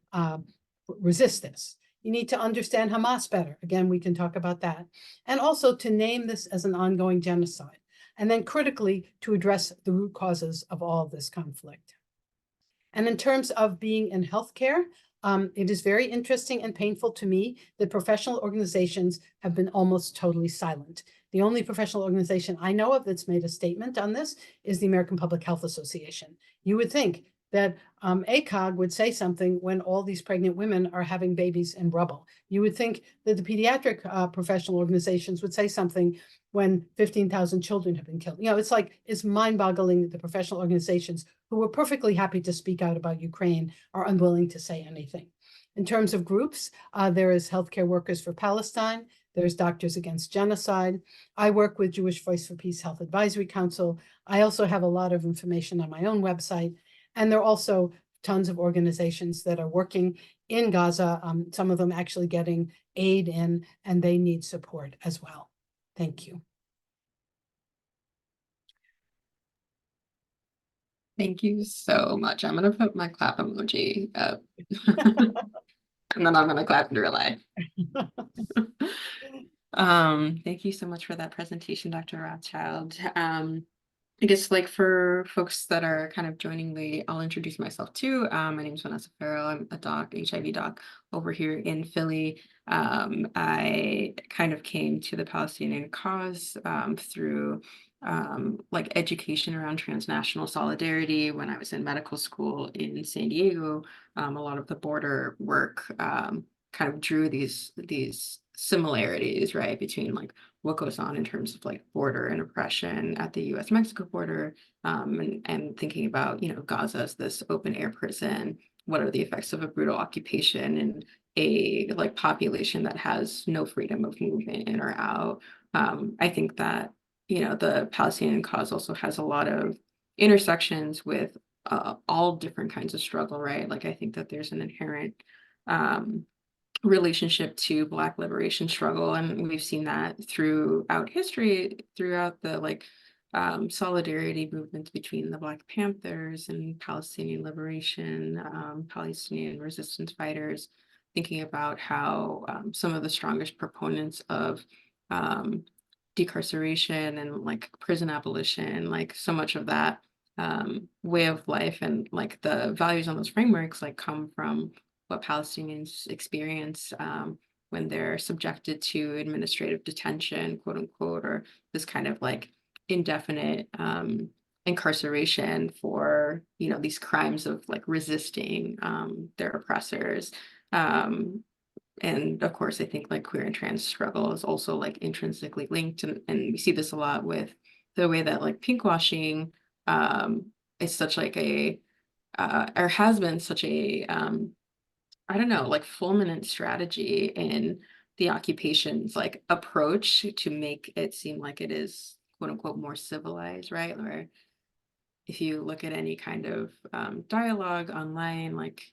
resist this. You need to understand Hamas better. Again, we can talk about that. And also to name this as an ongoing genocide. And then critically to address the root causes of all this conflict. And in terms of being in healthcare, it is very interesting and painful to me that professional organizations have been almost totally silent. The only professional organization I know of that's made a statement on this is the American Public Health Association. You would think that ACOG would say something when all these pregnant women are having babies in rubble. You would think that the pediatric professional organizations would say something when 15,000 children have been killed. You know, it's mind-boggling that the professional organizations who were perfectly happy to speak out about Ukraine are unwilling to say anything. In terms of groups, there is Healthcare Workers for Palestine, there's Doctors Against Genocide. I work with Jewish Voice for Peace Health Advisory Council. I also have a lot of information on my own website. And there are also tons of organizations that are working in Gaza, some of them actually getting aid in, and they need support as well. Thank you. Thank you so much. I'm going to put my clap emoji up. And then I'm going to clap in real life. Thank you so much for that presentation, Dr. Rothschild. I guess like for folks that are kind of joining late, I'll introduce myself too. My name is Vanessa Farrell. I'm a doc, HIV doc over here in Philly. I kind of came to the Palestinian cause through like education around transnational solidarity when I was in medical school in San Diego. A lot of the border work kind of drew these similarities, right, between like what goes on in terms of like border and oppression at the US-Mexico border, and thinking about, you know, Gaza as this open air prison. What are the effects of a brutal occupation and a like population that has no freedom of movement in or out? I think that, you know, the Palestinian cause also has a lot of intersections with all different kinds of struggle, right? Like I think that there's an inherent relationship to Black liberation struggle, and we've seen that throughout history, throughout the like solidarity movements between the Black Panthers and Palestinian liberation, Palestinian resistance fighters, thinking about how some of the strongest proponents of decarceration and like prison abolition, like so much of that way of life and like the values on those frameworks like come from what Palestinians experience when they're subjected to administrative detention, quote unquote, or this kind of like indefinite incarceration for, you know, these crimes of like resisting their oppressors. And of course, I think like queer and trans struggle is also like intrinsically linked, and we see this a lot with the way that like pinkwashing is such like a or has been such a I don't know, like fulminant strategy in the occupation's like approach to make it seem like it is quote unquote more civilized, right? Where if you look at any kind of dialogue online, like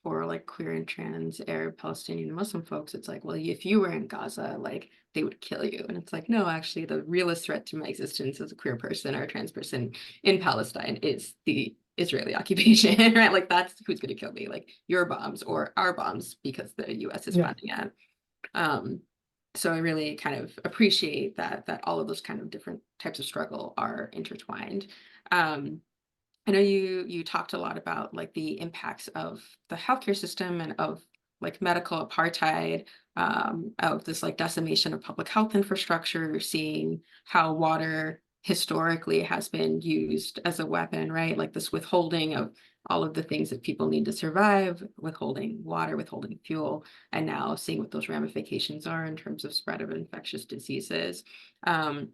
for like queer and trans Arab, Palestinian, and Muslim folks, it's like, well, if you were in Gaza, like they would kill you. And it's like, no, actually, the realest threat to my existence as a queer person or a trans person in Palestine is the Israeli occupation, right? Like that's who's going to kill me, like your bombs or our bombs, because the US is funding it. So I really kind of appreciate that all of those kind of different types of struggle are intertwined. I know you talked a lot about like the impacts of the healthcare system and of like medical apartheid, of this like decimation of public health infrastructure, seeing how water historically has been used as a weapon, right? Like this withholding of all of the things that people need to survive, withholding water, withholding fuel, and now seeing what those ramifications are in terms of spread of infectious diseases. Um,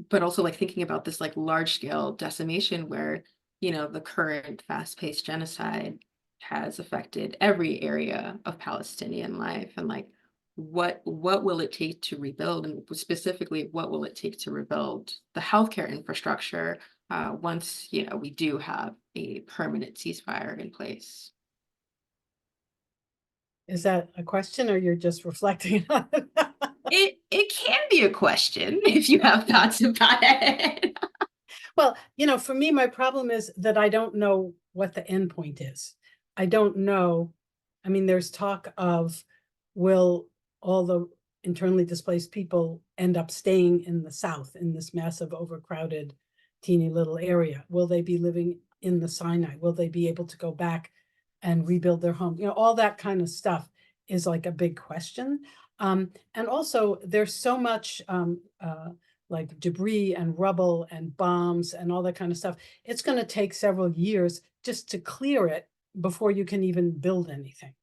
but also like thinking about this like large scale decimation where, the current fast paced genocide has affected every area of Palestinian life, and like what will it take to rebuild, and specifically what will it take to rebuild the healthcare infrastructure once we do have a permanent ceasefire in place. Is that a question or you're just reflecting on it? It can be a question if you have thoughts about it. Well, for me, my problem is that I don't know what the end point is. I don't know. I mean, there's talk of, will all the internally displaced people end up staying in the South in this massive, overcrowded, teeny little area? Will they be living in the Sinai? Will they be able to go back and rebuild their home? All that kind of stuff is like a big question. And also, there's so much like debris and rubble and bombs and all that kind of stuff. It's going to take several years just to clear it before you can even build anything.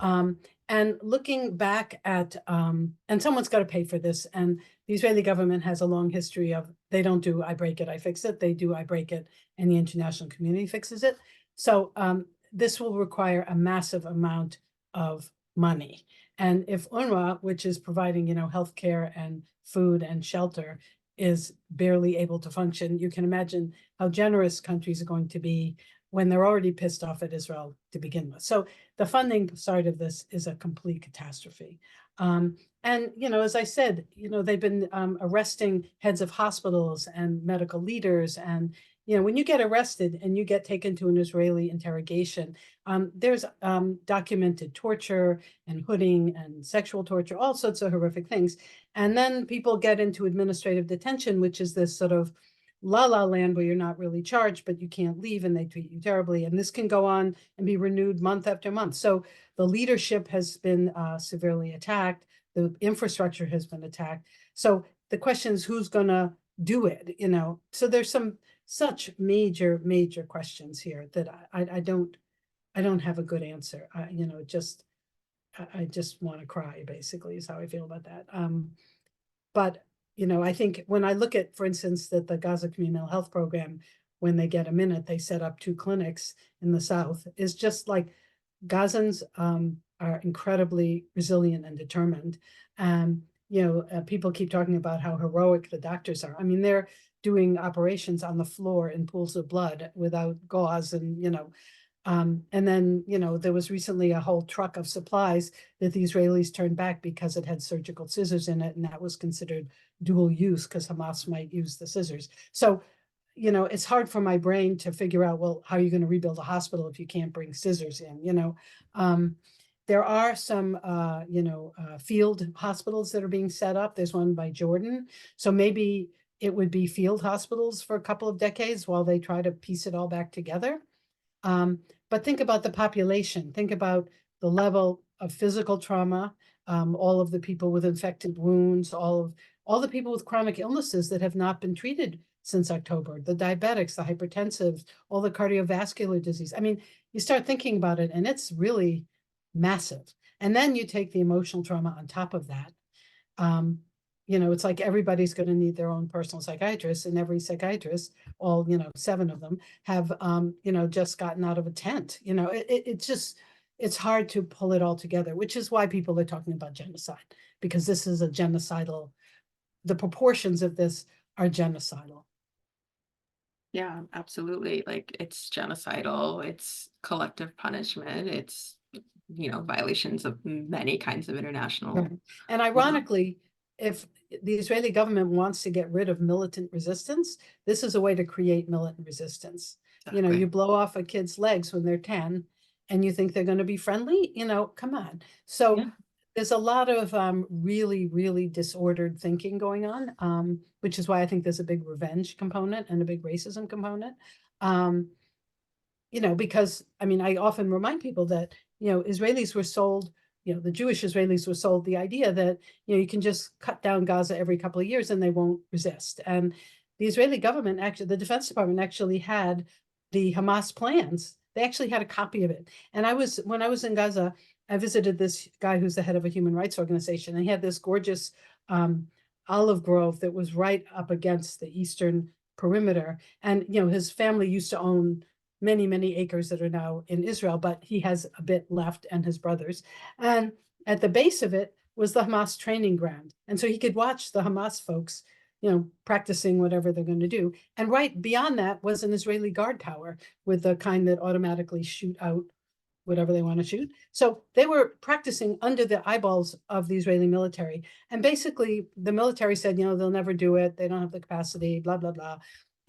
And looking back at, and someone's got to pay for this. And the Israeli government has a long history of, they don't do I break it, I fix it. They do I break it, and the international community fixes it. So this will require a massive amount of money. And if UNRWA, which is providing, healthcare and food and shelter, is barely able to function, you can imagine how generous countries are going to be when they're already pissed off at Israel to begin with. So the funding side of this is a complete catastrophe. And, as I said, they've been arresting heads of hospitals and medical leaders. And, when you get arrested and you get taken to an Israeli interrogation, there's documented torture and hooding and sexual torture, all sorts of horrific things. And then people get into administrative detention, which is this sort of la la land where you're not really charged, but you can't leave and they treat you terribly. And this can go on and be renewed month after month. So the leadership has been severely attacked. The infrastructure has been attacked. So the question is, who's going to do it? So there's some such major questions here that I don't have a good answer. I just want to cry, basically, is how I feel about that. But I think when I look at, for instance, that the Gaza Community Mental Health Program, when they get a minute, they set up 2 clinics in the South, is just like Gazans are incredibly resilient and determined. People keep talking about how heroic the doctors are. I mean, they're doing operations on the floor in pools of blood without gauze and, and then, there was recently a whole truck of supplies that the Israelis turned back because it had surgical scissors in it, and that was considered dual use because Hamas might use the scissors. So, it's hard for my brain to figure out, well, how are you going to rebuild a hospital if you can't bring scissors in, there are some, field hospitals that are being set up. There's one by Jordan. So maybe it would be field hospitals for a couple of decades while they try to piece it all back together. But think about the population. Think about the level of physical trauma, all of the people with infected wounds, all the people with chronic illnesses that have not been treated since October, the diabetics, the hypertensive, all the cardiovascular disease. I mean, you start thinking about it and it's really massive. And then you take the emotional trauma on top of that. It's like everybody's going to need their own personal psychiatrist, and every psychiatrist, all, 7 of them have, just gotten out of a tent. It's hard to pull it all together, which is why people are talking about genocide, because this is a genocidal, the proportions of this are genocidal. Yeah, absolutely. Like it's genocidal, it's collective punishment, it's, violations of many kinds of Right. international And law. ironically, if the Israeli government wants to get rid of militant resistance, this is a way to create militant resistance. You Exactly. blow off a kid's legs when they're 10 and you think they're going to be friendly, come on. So Yeah, there's a lot of really, really disordered thinking going on, which is why I think there's a big revenge component and a big racism component. Um, because I mean, I often remind people that, Israelis were sold, the Jewish Israelis were sold the idea that, you can just cut down Gaza every couple of years and they won't resist. And the Israeli government, actually, the Defense Department actually had the Hamas plans. They actually had a copy of it. And when I was in Gaza, I visited this guy who's the head of a human rights organization, and he had this gorgeous um, olive grove that was right up against the eastern perimeter. And, his family used to own many, many acres that are now in Israel, but he has a bit left and his brothers. And at the base of it was the Hamas training ground. And so he could watch the Hamas folks, practicing whatever they're going to do. And right beyond that was an Israeli guard tower with the kind that automatically shoot out whatever they want to shoot. So they were practicing under the eyeballs of the Israeli military. And basically, the military said, they'll never do it. They don't have the capacity, blah, blah, blah.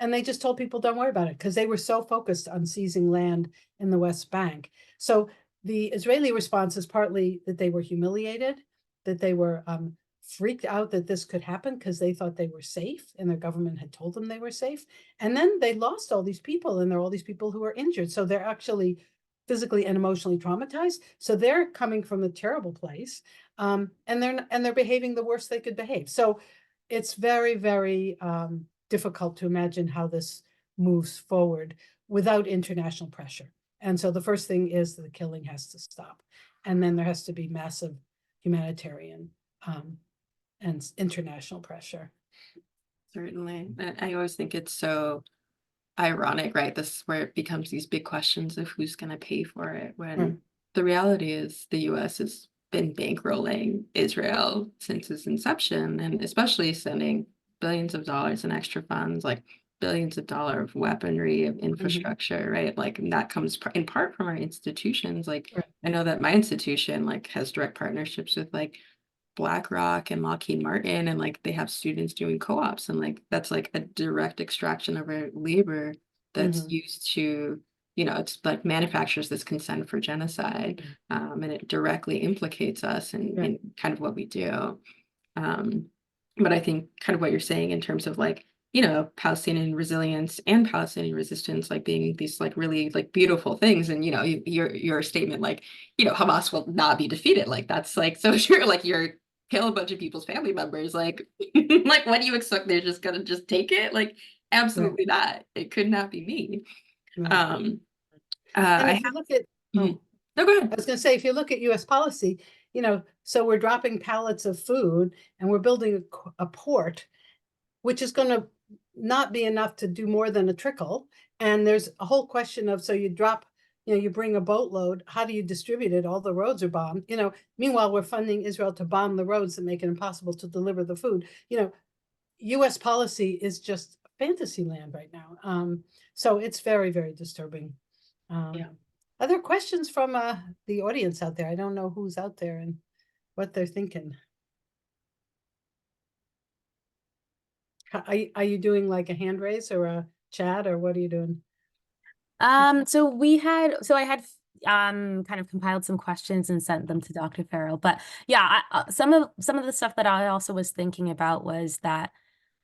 And they just told people, don't worry about it, because they were so focused on seizing land in the West Bank. So the Israeli response is partly that they were humiliated, that they were freaked out that this could happen because they thought they were safe and their government had told them they were safe. And then they lost all these people, and there are all these people who are injured. So they're actually physically and emotionally traumatized. So they're coming from a terrible place, and they're behaving the worst they could behave. So it's very, very difficult to imagine how this moves forward without international pressure. And so the first thing is that the killing has to stop, and then there has to be massive humanitarian and international pressure. certainly. And I always think it's so ironic, right? This is where it becomes these big questions of who's going to pay for it, Right. when the reality is the US has been bankrolling Israel since its inception, and especially sending billions of dollars in extra funds, like billions of dollars of weaponry, of infrastructure, right? Like, and that comes in part from our institutions. Like, Right. I know that my institution like has direct partnerships with like BlackRock and Lockheed Martin, and like they have students doing co-ops, and like that's like a direct extraction of our labor that's Mhm. used to, it's like manufactures this consent for genocide, and it directly implicates us Right. in kind of what we do. Um, but I think kind of what you're saying in terms of like, Palestinian resilience and Palestinian resistance, like being these like really like beautiful things. And, your statement, like, Hamas will not be defeated. Like, that's like so true. Like, you're kill a bunch of people's family members. Like, like, what do you expect? They're just gonna just take it? Like, Right. absolutely not. It could not be me. Right. Um, And I if you have, look at, mhm. oh, No, go I ahead. was going to say, if you look at US policy, so we're dropping pallets of food and we're building a port, which is going to not be enough to do more than a trickle. And there's a whole question of, so you drop, you bring a boatload, how do you distribute it? All the roads are bombed. Meanwhile, we're funding Israel to bomb the roads that make it impossible to deliver the food. US policy is just fantasy land right now. So it's very, very disturbing. Um, Yeah. are there questions from the audience out there? I don't know who's out there and what they're thinking. Are you doing like a hand raise or a chat, or what are you doing? So I had kind of compiled some questions and sent them to Dr. Farrell. But yeah, some of the stuff that I also was thinking about was that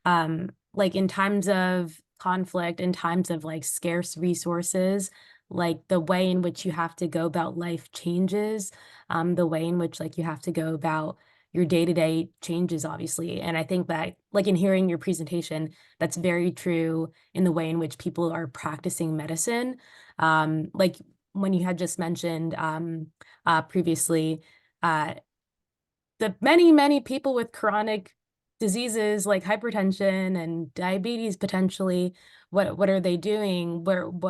like in times of conflict, in times of like scarce resources, like the way in which you have to go about life changes, the way in which like you have to go about your day-to-day changes, obviously. And I think that like in hearing your presentation, that's very true in the way in which people are practicing medicine. Like when you had just mentioned previously, uh, the many, many people with chronic diseases like hypertension and diabetes potentially, what are they doing?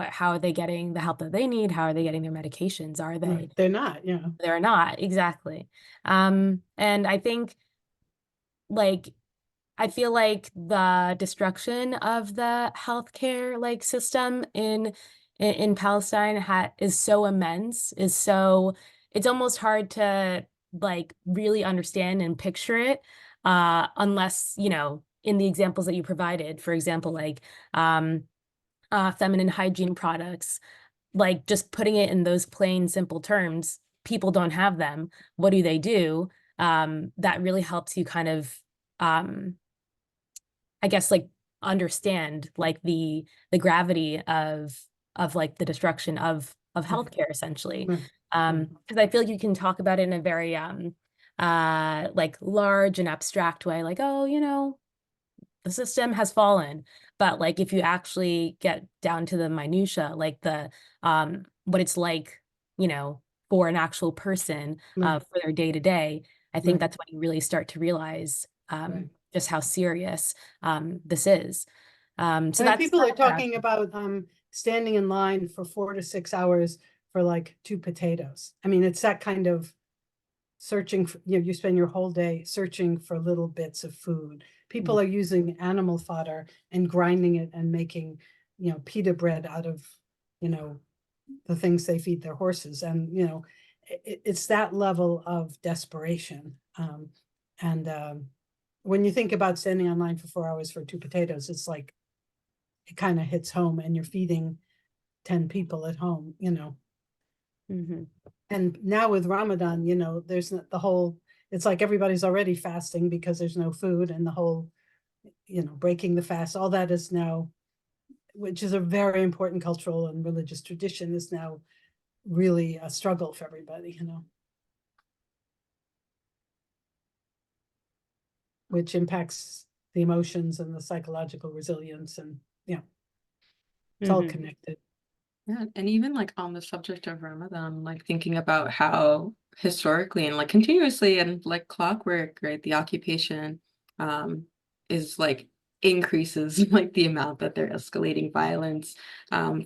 How are they getting the help that they need? How are they getting their medications? Are Right. they? They're not, They're not, exactly. And I think like I feel like the destruction of the healthcare like system in Palestine is so immense, is so it's almost hard to like really understand and picture it unless, you know, in the examples that you provided, for example, like um feminine hygiene products, like just putting it in those plain, simple terms, people don't have them. What do they do? That really helps you kind of um I guess like understand like the gravity of like the destruction of Right, healthcare essentially. right, right. Because I feel like you can talk about it in a very like large and abstract way, like, oh, you know, the system has fallen. But like if you actually get down to the minutia, like the what it's like, you know, for an actual person Right, for their day to day, I think right, that's when you really start to realize right. just how serious this is. So I mean, that's people kind are of what I talking about standing in line for 4 to 6 hours for like 2 potatoes. I mean, it's that kind of searching for, you know, you spend your whole day searching for little bits of food. People are using animal fodder and grinding it and making, you know, pita bread out of, you know, the things they feed their horses. And, you know, it's that level of desperation. And when you think about standing online for 4 hours for 2 potatoes, it's like, it kind of hits home, and you're feeding 10 people at home, you know. Mhm. And now with Ramadan, you know, there's the whole, it's like everybody's already fasting because there's no food, and the whole, you know, breaking the fast, all that is now, which is a very important cultural and religious tradition, is now really a struggle for everybody, you know, which impacts the emotions and the psychological resilience, and yeah, it's all Mhm. connected. Yeah, and even like on the subject of Ramadan, like thinking about how historically and like continuously and like clockwork, right, the occupation um is like increases like the amount that they're escalating violence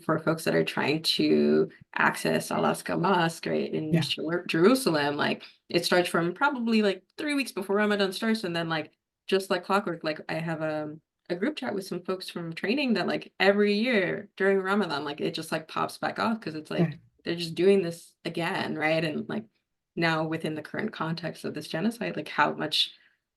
for folks that are trying to access Al-Aqsa Mosque, right, in Yeah, Jerusalem. Like it starts from probably like 3 weeks before Ramadan starts, and then like just like clockwork, like I have a group chat with some folks from training that like every year during Ramadan, like it just like pops back off because it's like right. they're just doing this again, right? And like now within the current context of this genocide, like how much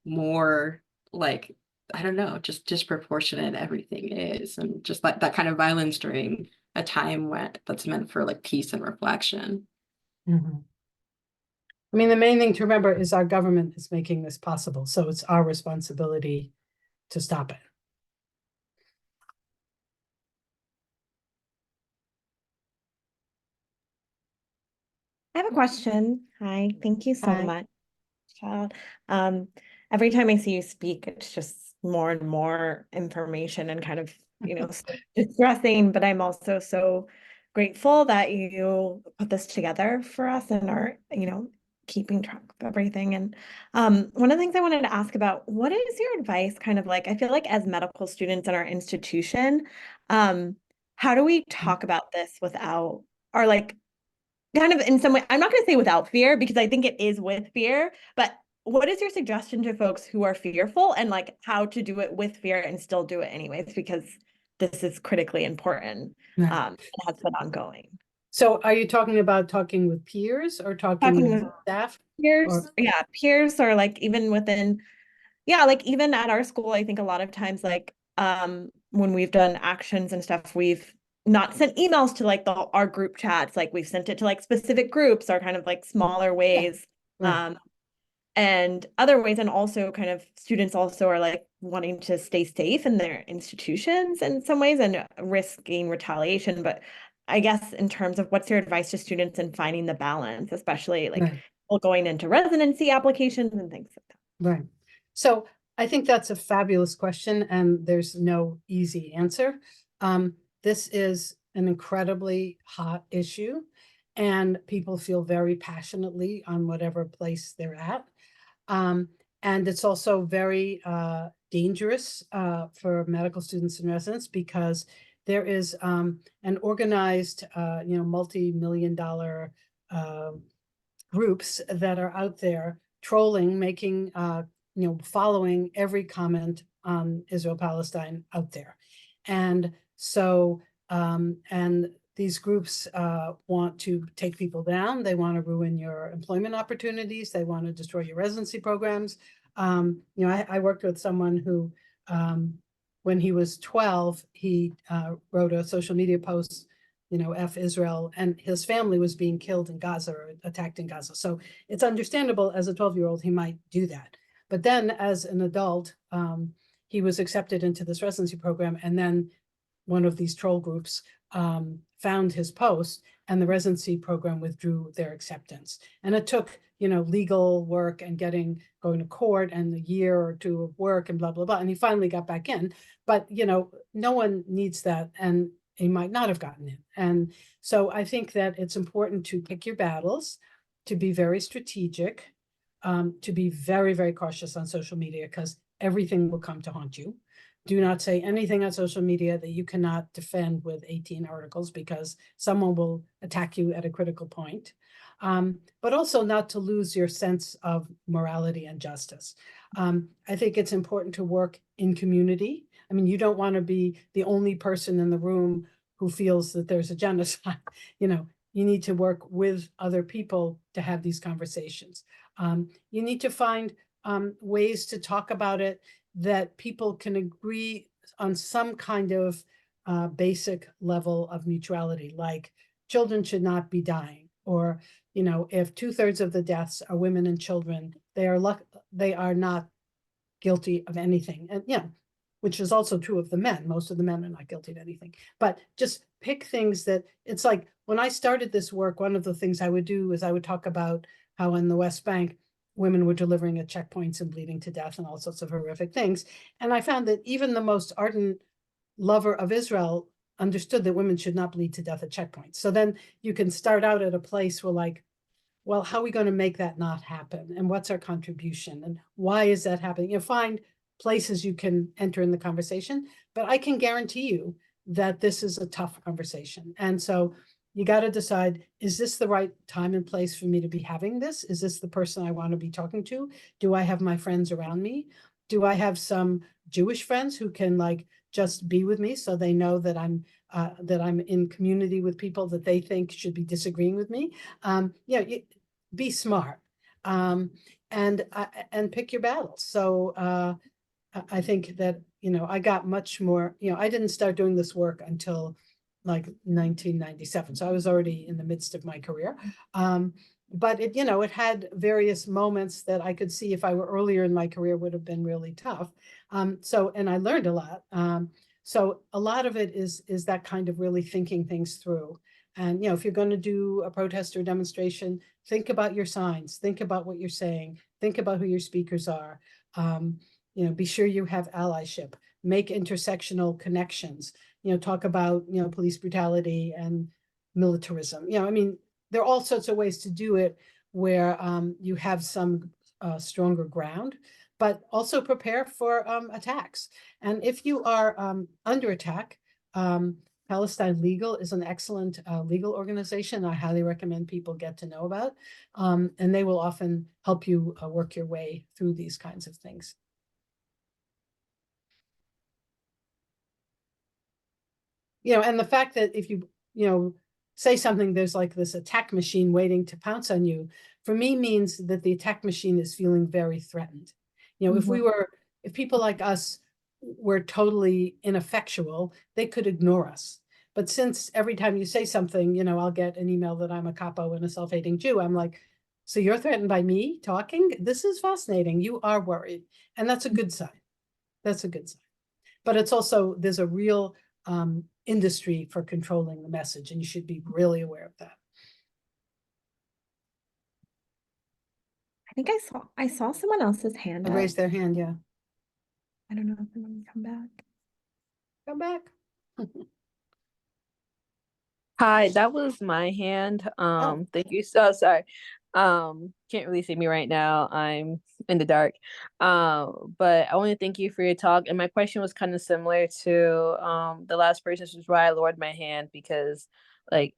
more like I don't know, just disproportionate everything is, and just like that kind of violence during a time when that's meant for like peace and reflection. Mhm. I mean, the main thing to remember is our government is making this possible, so it's our responsibility to stop it. I have a question. Hi, thank you so Hi. much, child. Um, every time I see you speak, it's just more and more information and kind of, so distressing, but I'm also so grateful that you put this together for us and are, keeping track of everything. And one of the things I wanted to ask about, what is your advice kind of like, I feel like as medical students in our institution, um, how do we talk about this without, or like kind of in some way, I'm not going to say without fear because I think it is with fear, but what is your suggestion to folks who are fearful and like how to do it with fear and still do it anyways? Because this is critically important Right. and has been ongoing. So are you talking about talking with peers or talking Talking with with staff? peers, Or yeah, peers or like even within, yeah, like even at our school, I think a lot of times like when we've done actions and stuff, we've not sent emails to like our group chats, like we've sent it to like specific groups or kind of like smaller yeah, ways. right, Um, and other ways, and also kind of students also are like wanting to stay safe in their institutions in some ways and risking retaliation. But I guess in terms of what's your advice to students in finding the balance, especially like right, going into residency applications and things like that. right. So I think that's a fabulous question, and there's no easy answer. This is an incredibly hot issue, and people feel very passionately on whatever place they're at. Um, and it's also very dangerous for medical students and residents because there is an organized, multi-million-dollar groups that are out there trolling, making following every comment on Israel-Palestine out there. And so, and these groups want to take people down. They want to ruin your employment opportunities. They want to destroy your residency programs. I worked with someone who, when he was 12, he wrote a social media post, F Israel, and his family was being killed in Gaza or attacked in Gaza. So it's understandable as a 12-year-old, he might do that. But then as an adult, he was accepted into this residency program, and then one of these troll groups found his post, and the residency program withdrew their acceptance. And it took, legal work and going to court and a year or two of work and blah, blah, blah. And he finally got back in, but, no one needs that. And he might not have gotten in. And so I think that it's important to pick your battles, to be very strategic, to be very, very cautious on social media, because everything will come to haunt you. Do not say anything on social media that you cannot defend with 18 articles, because someone will attack you at a critical point. But also not to lose your sense of morality and justice. I think it's important to work in community. I mean, you don't want to be the only person in the room who feels that there's a genocide. You need to work with other people to have these conversations. You need to find ways to talk about it that people can agree on some kind of basic level of mutuality, like children should not be dying, or if 2/3 of the deaths are women and children, they are not guilty of anything. And which is also true of the men. Most of the men are not guilty of anything. But just pick things that, it's like when I started this work, one of the things I would do is I would talk about how in the West Bank, women were delivering at checkpoints and bleeding to death and all sorts of horrific things. And I found that even the most ardent lover of Israel understood that women should not bleed to death at checkpoints. So then you can start out at a place where, like, well, how are we going to make that not happen? And what's our contribution? And why is that happening? You find places you can enter in the conversation, but I can guarantee you that this is a tough conversation. And so you got to decide, is this the right time and place for me to be having this? Is this the person I want to be talking to? Do I have my friends around me? Do I have some Jewish friends who can just be with me so they know that I'm in community with people that they think should be disagreeing with me? Be smart, and pick your battles. So I think that, I got much more, I didn't start doing this work until 1997. So I was already in the midst of my career. But it had various moments that I could see, if I were earlier in my career, would have been really tough. And I learned a lot. So a lot of it is that kind of really thinking things through. And, if you're going to do a protest or demonstration, think about your signs, think about what you're saying, think about who your speakers are. Be sure you have allyship, make intersectional connections, talk about, police brutality and militarism. There are all sorts of ways to do it where you have some stronger ground, but also prepare for attacks. And if you are under attack, Palestine Legal is an excellent legal organization I highly recommend people get to know about. And they will often help you work your way through these kinds of things. And the fact that if you, say something, there's this attack machine waiting to pounce on you, for me means that the attack machine is feeling very threatened. If people like us were totally ineffectual, they could ignore us. But since every time you say something, I'll get an email that I'm a capo and a self-hating Jew, I'm like, so you're threatened by me talking? This is fascinating. You are worried. And that's a good sign. That's a good sign. But it's also, there's a real industry for controlling the message, and you should be really aware of that. I think I saw someone else's hand up. Raise their hand, yeah. I don't know if they want to come back. Come back. Hi, that was my hand. Thank you. So sorry. Can't really see me right now. I'm in the dark. But I want to thank you for your talk. And my question was kind of similar to the last person, which is why I lowered my hand, because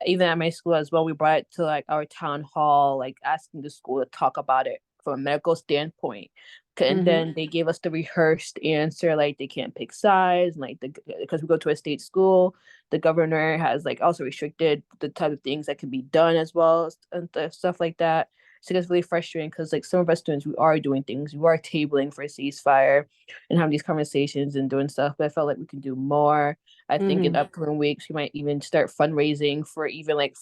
even at my school as well, we brought it to our town hall, asking the school to talk about it from a medical standpoint. And Mhm. then they gave us the rehearsed answer, like they can't pick sides, and like because we go to a state school, the governor has like also restricted the type of things that can be done as well and stuff like that. So it's really frustrating because like some of our students, we are doing things, we are tabling for a ceasefire and having these conversations and doing stuff, but I felt like we can do more. I think in Mhm. upcoming weeks we might even start fundraising for even like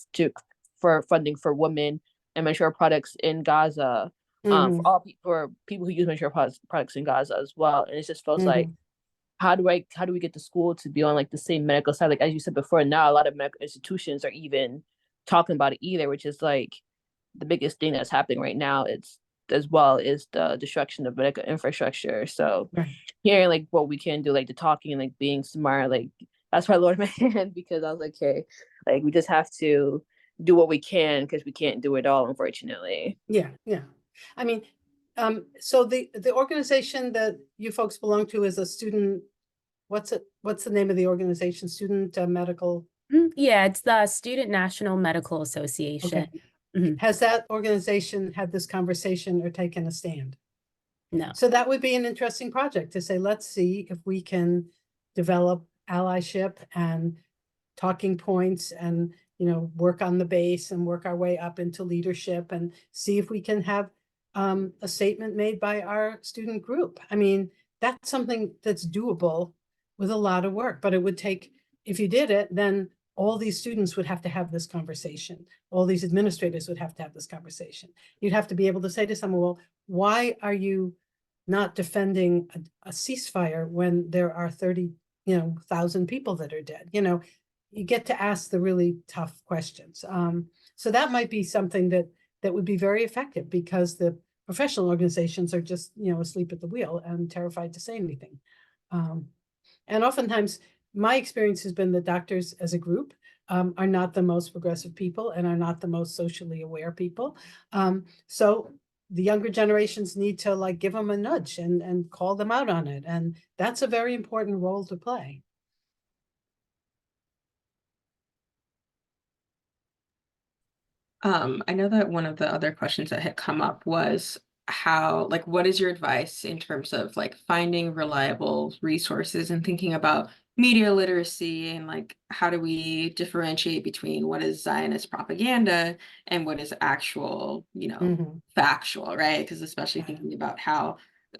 for funding for women and menstrual products in Gaza, Mhm. for all for people who use menstrual products in Gaza as well. And it just feels like Mhm. how do we get the school to be on like the same medical side? Like as you said before, now a lot of medical institutions are even talking about it either, which is like the biggest thing that's happening right now. It's as well is the destruction of medical infrastructure. So Right. hearing like what we can do, like the talking and like being smart, like that's why I lowered my hand because I was like, hey, like we just have to do what we can because we can't do it all, unfortunately. Yeah, yeah. I mean, so the organization that you folks belong to is a student, what's the name of the organization? Student Medical, Yeah, it's the Student National Medical Association. okay. Mhm. Has that organization had this conversation or taken a stand? No. So that would be an interesting project to say, let's see if we can develop allyship and talking points and, work on the base and work our way up into leadership and see if we can have a statement made by our student group. I mean, that's something that's doable with a lot of work, but it would take, if you did it, then all these students would have to have this conversation. All these administrators would have to have this conversation. You'd have to be able to say to someone, well, why are you not defending a ceasefire when there are 30,000 people that are dead? You get to ask the really tough questions. So that might be something that would be very effective because the professional organizations are just, asleep at the wheel and terrified to say anything. And oftentimes my experience has been that doctors as a group are not the most progressive people and are not the most socially aware people. So the younger generations need to like give them a nudge and call them out on it. And that's a very important role to play. I know that one of the other questions that had come up was like, what is your advice in terms of like finding reliable resources and thinking about media literacy and like how do we differentiate between what is Zionist propaganda and what is actual, Mhm. factual, right? Because especially Right. thinking about how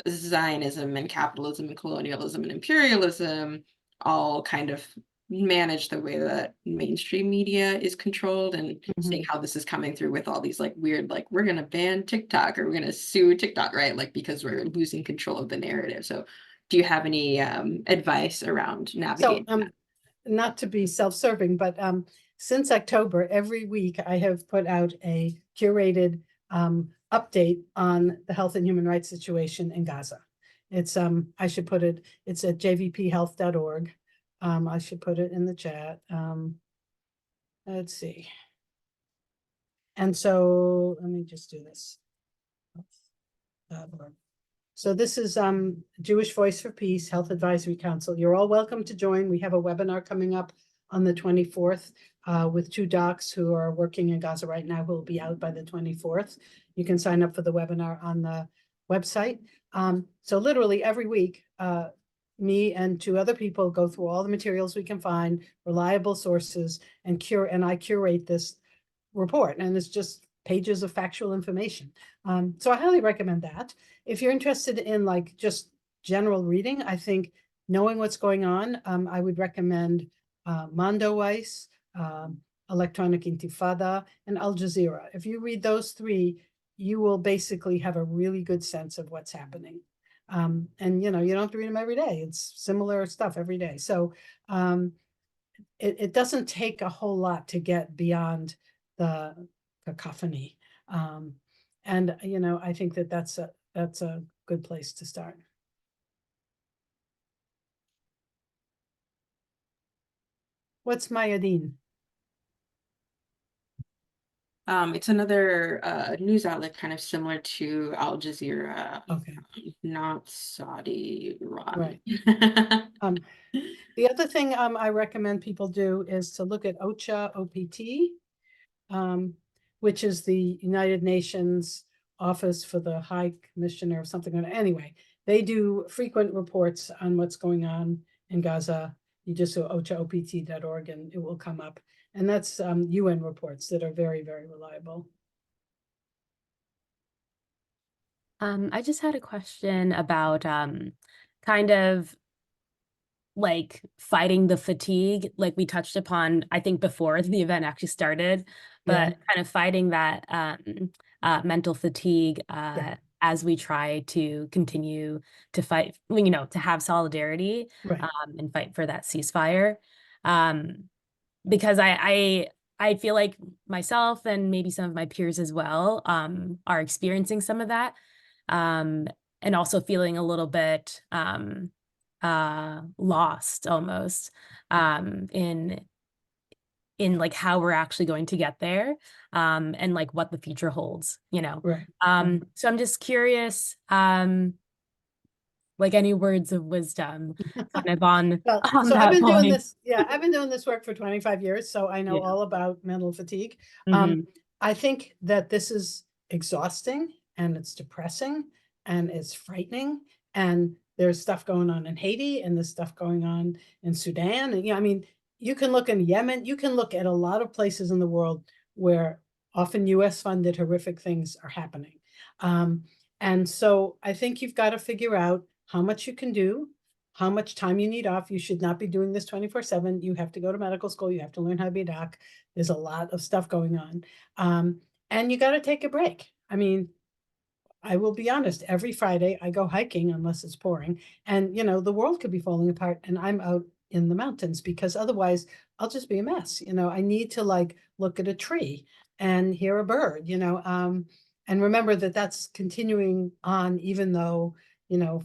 Zionism and capitalism and colonialism and imperialism all kind of manage the way that mainstream media is controlled and seeing Mhm. how this is coming through with all these like weird, like we're going to ban TikTok or we're going to sue TikTok, right? Like because we're losing control of the narrative. So do you have any advice around So navigating that? not to be self-serving, but since October, every week I have put out a curated update on the health and human rights situation in Gaza. It's I should put it, it's at jvphealth.org. I should put it in the chat. Let's see. And so let me just do this. So this is Jewish Voice for Peace Health Advisory Council. You're all welcome to join. We have a webinar coming up on the 24th with two docs who are working in Gaza right now who will be out by the 24th. You can sign up for the webinar on the website. So literally every week, me and two other people go through all the materials we can find, reliable sources, and I curate this report, and it's just pages of factual information. So I highly recommend that. If you're interested in like just general reading, I think knowing what's going on, I would recommend Mondoweiss, Electronic Intifada, and Al Jazeera. If you read those three, you will basically have a really good sense of what's happening. And you don't have to read them every day. It's similar stuff every day. So it doesn't take a whole lot to get beyond the cacophony. And I think that's a good place to start. What's Mayadeen? It's another news outlet kind of similar to Al Jazeera, Okay, not Saudi run. right. The other thing I recommend people do is to look at OCHA, OPT, which is the United Nations office for the High Commissioner of something. Anyway, they do frequent reports on what's going on in Gaza. You just go ochaopt.org and it will come up. And that's UN reports that are very, very reliable. I just had a question about kind of like fighting the fatigue, like we touched upon, I think before the event actually started, but kind of fighting that mental fatigue as we try to continue to fight, to have solidarity Right. and fight for that ceasefire. Because I feel like myself and maybe some of my peers as well are experiencing some of that, and also feeling a little bit lost almost in like how we're actually going to get there, and like what the future holds, Right. So I'm just curious, like any words of wisdom kind of on Well, on so I've that been doing point. this, yeah, I've been doing this work for 25 years, so I know Yeah. all about mental fatigue. Mhm. I think that this is exhausting and it's depressing and it's frightening. And there's stuff going on in Haiti and there's stuff going on in Sudan. And I mean, you can look in Yemen, you can look at a lot of places in the world where often US funded horrific things are happening. And so I think you've got to figure out how much you can do, how much time you need off. You should not be doing this 24/7. You have to go to medical school. You have to learn how to be a doc. There's a lot of stuff going on. And you got to take a break. I mean, I will be honest, every Friday I go hiking unless it's pouring. And, the world could be falling apart and I'm out in the mountains because otherwise I'll just be a mess. I need to like look at a tree and hear a bird, and remember that that's continuing on even though,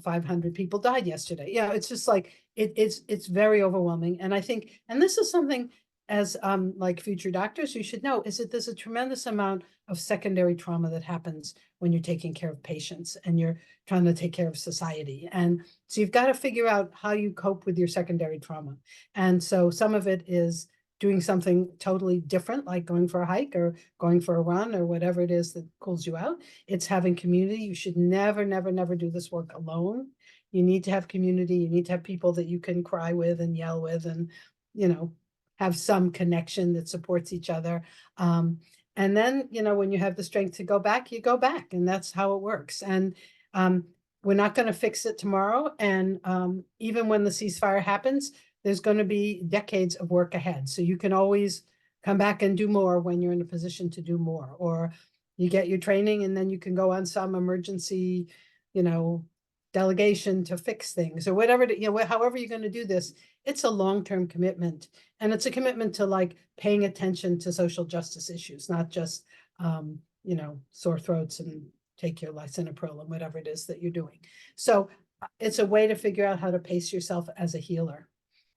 500 people died yesterday. Yeah, it's just like it's very overwhelming. And I think, and this is something as like future doctors, you should know is that there's a tremendous amount of secondary trauma that happens when you're taking care of patients and you're trying to take care of society. And so you've got to figure out how you cope with your secondary trauma. And so some of it is doing something totally different, like going for a hike or going for a run or whatever it is that cools you out. It's having community. You should never, never, never do this work alone. You need to have community. You need to have people that you can cry with and yell with and, have some connection that supports each other. And then, when you have the strength to go back, you go back, and that's how it works. And we're not going to fix it tomorrow. And even when the ceasefire happens, there's going to be decades of work ahead. So you can always come back and do more when you're in a position to do more, or you get your training and then you can go on some emergency, delegation to fix things or whatever, however you're going to do this. It's a long-term commitment. And it's a commitment to like paying attention to social justice issues, not just, sore throats and take your lisinopril and whatever it is that you're doing. So it's a way to figure out how to pace yourself as a healer.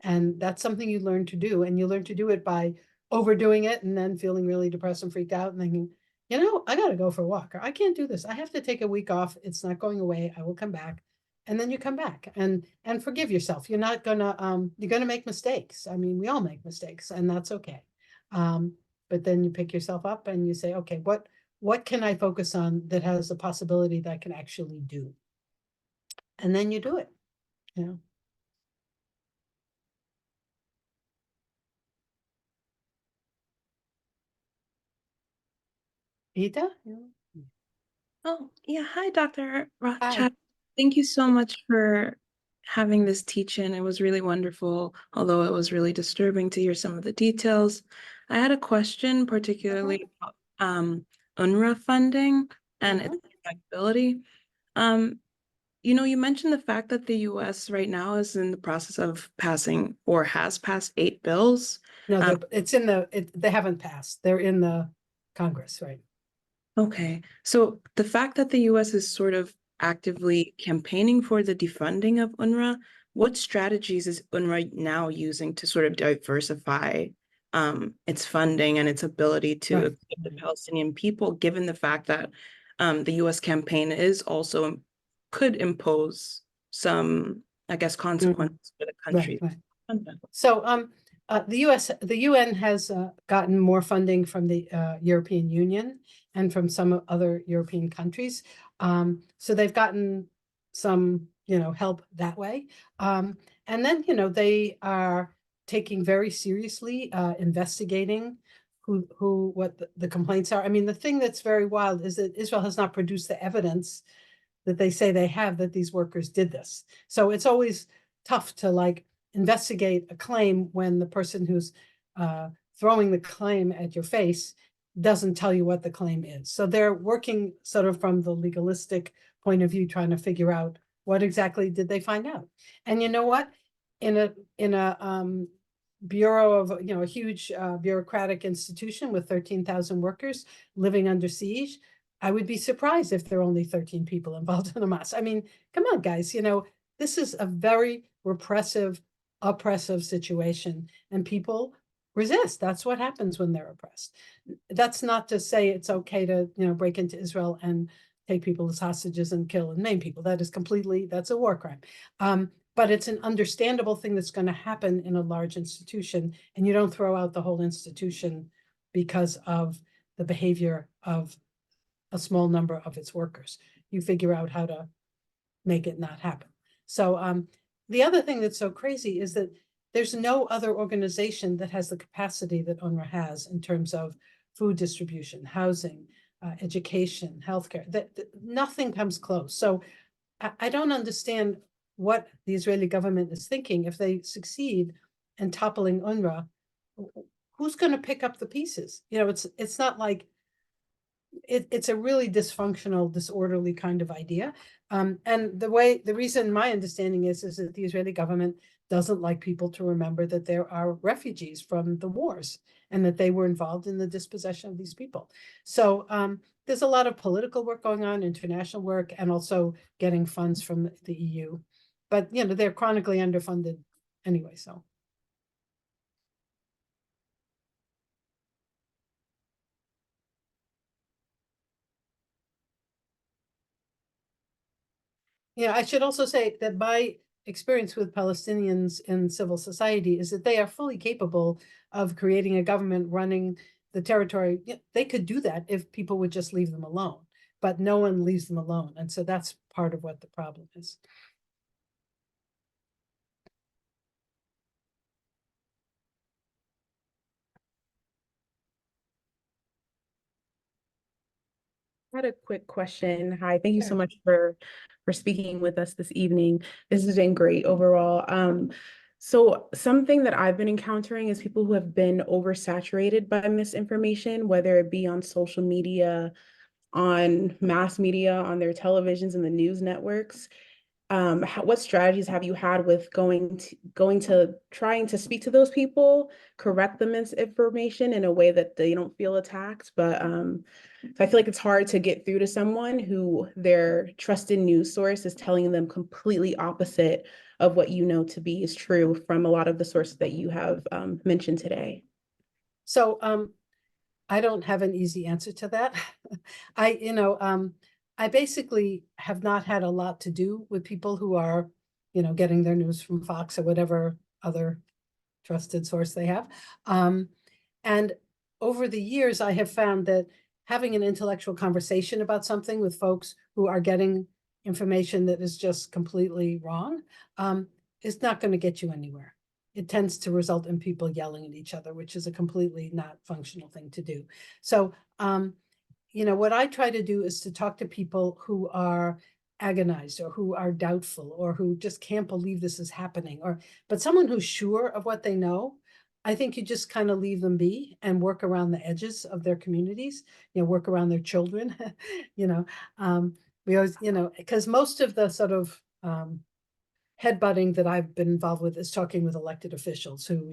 And that's something you learn to do. And you learn to do it by overdoing it and then feeling really depressed and freaked out and thinking, I got to go for a walk, or I can't do this. I have to take a week off. It's not going away. I will come back. And then you come back and forgive yourself. You're not gonna you're gonna make mistakes. I mean, we all make mistakes, and that's okay. But then you pick yourself up and you say, okay, what can I focus on that has a possibility that I can actually do? And then you do it. Ita? Oh, yeah. Hi, Dr. Hi. Rothschild. Thank you so much for having this teach-in. It was really wonderful, although it was really disturbing to hear some of the details. I had a question, particularly about UNRWA funding and its accountability. You mentioned the fact that the US right now is in the process of passing or has passed 8 bills. No, it's in they haven't passed. They're in the Congress, right? Okay, so the fact that the US is sort of actively campaigning for the defunding of UNRWA, what strategies is UNRWA now using to sort of diversify its funding and its ability to Right. equip the Palestinian people, given the fact that the US campaign is also could impose some, I guess, consequences for the country? Right. So The UN has gotten more funding from the European Union and from some other European countries. So they've gotten some, help that way. And then, they are taking very seriously investigating what the complaints are. I mean, the thing that's very wild is that Israel has not produced the evidence that they say they have that these workers did this. So it's always tough to like investigate a claim when the person who's throwing the claim at your face doesn't tell you what the claim is. So they're working sort of from the legalistic point of view, trying to figure out what exactly did they find out. And you know what? In a bureau of, a huge bureaucratic institution with 13,000 workers living under siege, I would be surprised if there are only 13 people involved in Hamas. I mean, come on, guys, this is a very repressive, oppressive situation, and people resist. That's what happens when they're oppressed. That's not to say it's okay to, break into Israel and take people as hostages and kill and maim people. That's a war crime. But it's an understandable thing that's going to happen in a large institution, and you don't throw out the whole institution because of the behavior of a small number of its workers. You figure out how to make it not happen. So the other thing that's so crazy is that there's no other organization that has the capacity that UNRWA has in terms of food distribution, housing, education, healthcare. That nothing comes close. So I don't understand what the Israeli government is thinking. If they succeed in toppling UNRWA, who's going to pick up the pieces? It's not like it's a really dysfunctional, disorderly kind of idea. And the reason my understanding is that the Israeli government doesn't like people to remember that there are refugees from the wars and that they were involved in the dispossession of these people. So there's a lot of political work going on, international work, and also getting funds from the EU. But, they're chronically underfunded anyway, so. Yeah, I should also say that my experience with Palestinians in civil society is that they are fully capable of creating a government running the territory. They could do that if people would just leave them alone, but no one leaves them alone. And so that's part of what the problem is. I had a quick question. Hi, thank you so Sure. much for speaking with us this evening. This has been great overall. So something that I've been encountering is people who have been oversaturated by misinformation, whether it be on social media, on mass media, on their televisions and the news networks. What strategies have you had with going to trying to speak to those people, correct the misinformation in a way that they don't feel attacked? But so I feel like it's hard to get through to someone who their trusted news source is telling them completely opposite of what you know to be is true from a lot of the sources that you have mentioned today. So I don't have an easy answer to that. I basically have not had a lot to do with people who are, getting their news from Fox or whatever other trusted source they have. And over the years, I have found that having an intellectual conversation about something with folks who are getting information that is just completely wrong is not going to get you anywhere. It tends to result in people yelling at each other, which is a completely not functional thing to do. So, what I try to do is to talk to people who are agonized or who are doubtful or who just can't believe this is happening, but someone who's sure of what they know. I think you just kind of leave them be and work around the edges of their communities, work around their children, we always, because most of the sort of headbutting that I've been involved with is talking with elected officials who,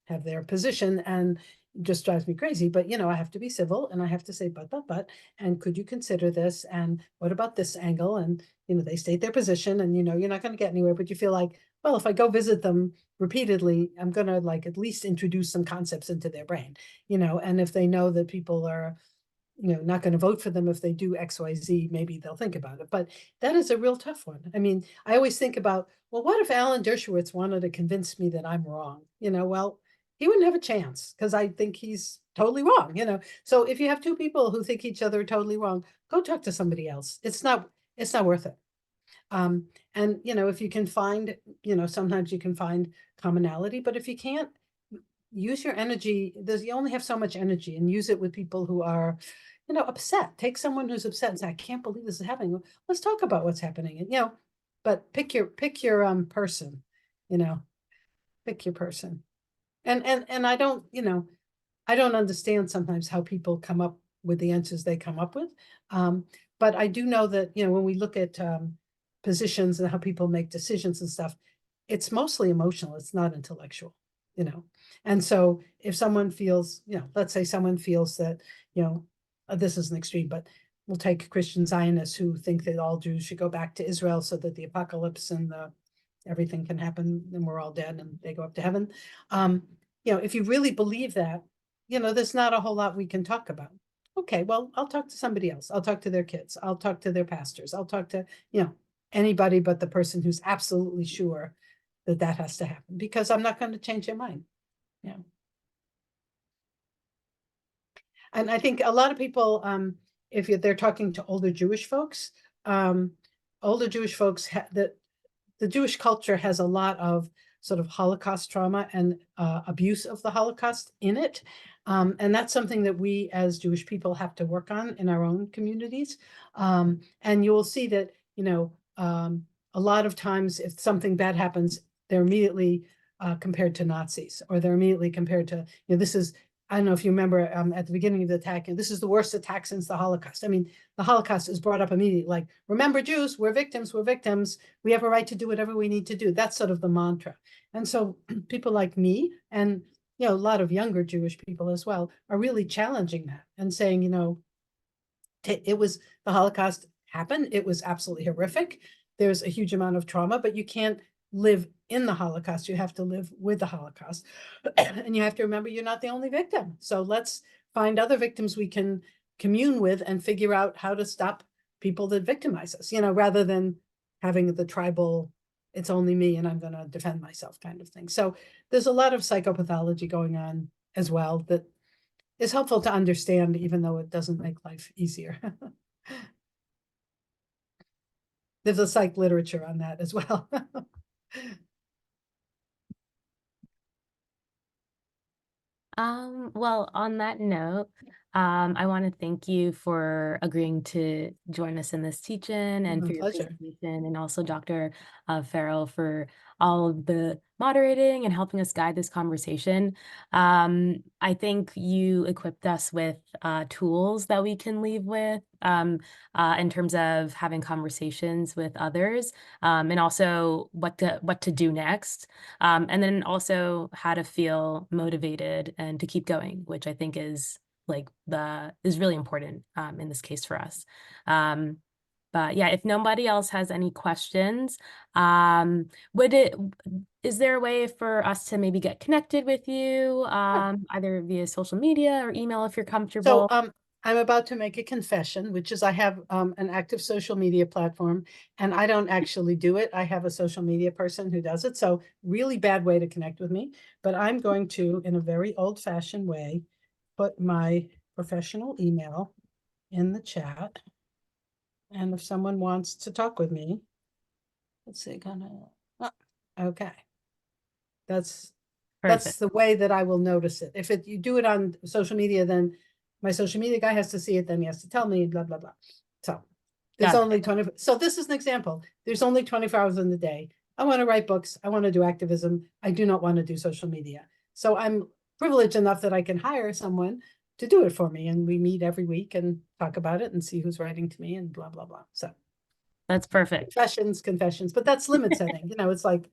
have their position and just drives me crazy. But, I have to be civil and I have to say, but, and could you consider this? And what about this angle? And, they state their position and, you're not going to get anywhere, but you feel like, well, if I go visit them repeatedly, I'm going to like at least introduce some concepts into their brain, and if they know that people are, not going to vote for them if they do XYZ, maybe they'll think about it. But that is a real tough one. I mean, I always think about, well, what if Alan Dershowitz wanted to convince me that I'm wrong? Well, he wouldn't have a chance because I think he's totally wrong. So if you have two people who think each other are totally wrong, go talk to somebody else. It's not worth it. And if you can find, sometimes you can find commonality, but if you can't, use your energy. You only have so much energy, and use it with people who are, upset. Take someone who's upset and say, I can't believe this is happening. Let's talk about what's happening. And, but pick your person, pick your person. And I don't, I don't understand sometimes how people come up with the answers they come up with. But I do know that, when we look at positions and how people make decisions and stuff, it's mostly emotional. It's not intellectual, And so if someone feels, let's say someone feels that, this is an extreme, but we'll take Christian Zionists who think that all Jews should go back to Israel so that the apocalypse and everything can happen and we're all dead and they go up to heaven. If you really believe that, there's not a whole lot we can talk about. Okay, well, I'll talk to somebody else. I'll talk to their kids. I'll talk to their pastors. I'll talk to, anybody but the person who's absolutely sure that that has to happen, because I'm not going to change their mind. Yeah. And I think a lot of people, if they're talking to older Jewish folks, the Jewish culture has a lot of sort of Holocaust trauma and abuse of the Holocaust in it. And that's something that we as Jewish people have to work on in our own communities. And you will see that, a lot of times if something bad happens, they're immediately compared to Nazis, or they're immediately compared to, this is, I don't know if you remember at the beginning of the attack, this is the worst attack since the Holocaust. I mean, the Holocaust is brought up immediately, like, remember Jews, we're victims, we have a right to do whatever we need to do. That's sort of the mantra. And so people like me and, a lot of younger Jewish people as well are really challenging that and saying, it was, the Holocaust happened. It was absolutely horrific. There's a huge amount of trauma, but you can't live in the Holocaust. You have to live with the Holocaust. And you have to remember you're not the only victim. So let's find other victims we can commune with and figure out how to stop people that victimize us, rather than having the tribal, it's only me and I'm going to defend myself kind of thing. So there's a lot of psychopathology going on as well that is helpful to understand, even though it doesn't make life easier. There's a psych literature on that as well. Well, on that note, I want to thank you for agreeing to join us in this teach-in and for your Pleasure. presentation, and also Dr. Farrell for all of the moderating and helping us guide this conversation. I think you equipped us with tools that we can leave with in terms of having conversations with others, and also what to do next, and then also how to feel motivated and to keep going, which I think is really important in this case for us. But yeah, if nobody else has any questions, is there a way for us to maybe get connected with you, either via social media or email if you're comfortable? So I'm about to make a confession, which is I have an active social media platform, and I don't actually do it. I have a social media person who does it. So really bad way to connect with me, but I'm going to, in a very old-fashioned way, put my professional email in the chat. And if someone wants to talk with me, let's see, okay. That's Perfect. the way that I will notice it. If you do it on social media, then my social media guy has to see it, then he has to tell me, blah, blah, blah. So there's Got it. only 20. So this is an example. There's only 24 hours in the day. I want to write books. I want to do activism. I do not want to do social media. So I'm privileged enough that I can hire someone to do it for me. And we meet every week and talk about it and see who's writing to me and blah, blah, blah. So That's perfect. confessions, but that's limit setting. It's like,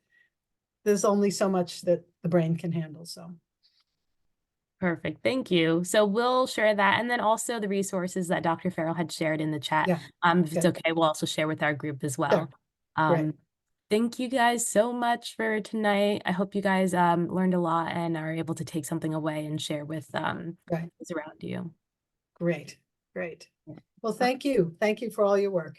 there's only so much that the brain can handle. So Perfect. Thank you. So we'll share that. And then also the resources that Dr. Farrell had shared in the chat. Yeah. If it's Good. okay, we'll also share with our group as well. Sure. Great. Thank you guys so much for tonight. I hope you guys learned a lot and are able to take something away and share with Right. those around you. Great. Great. Well, thank you. Thank you for all your work.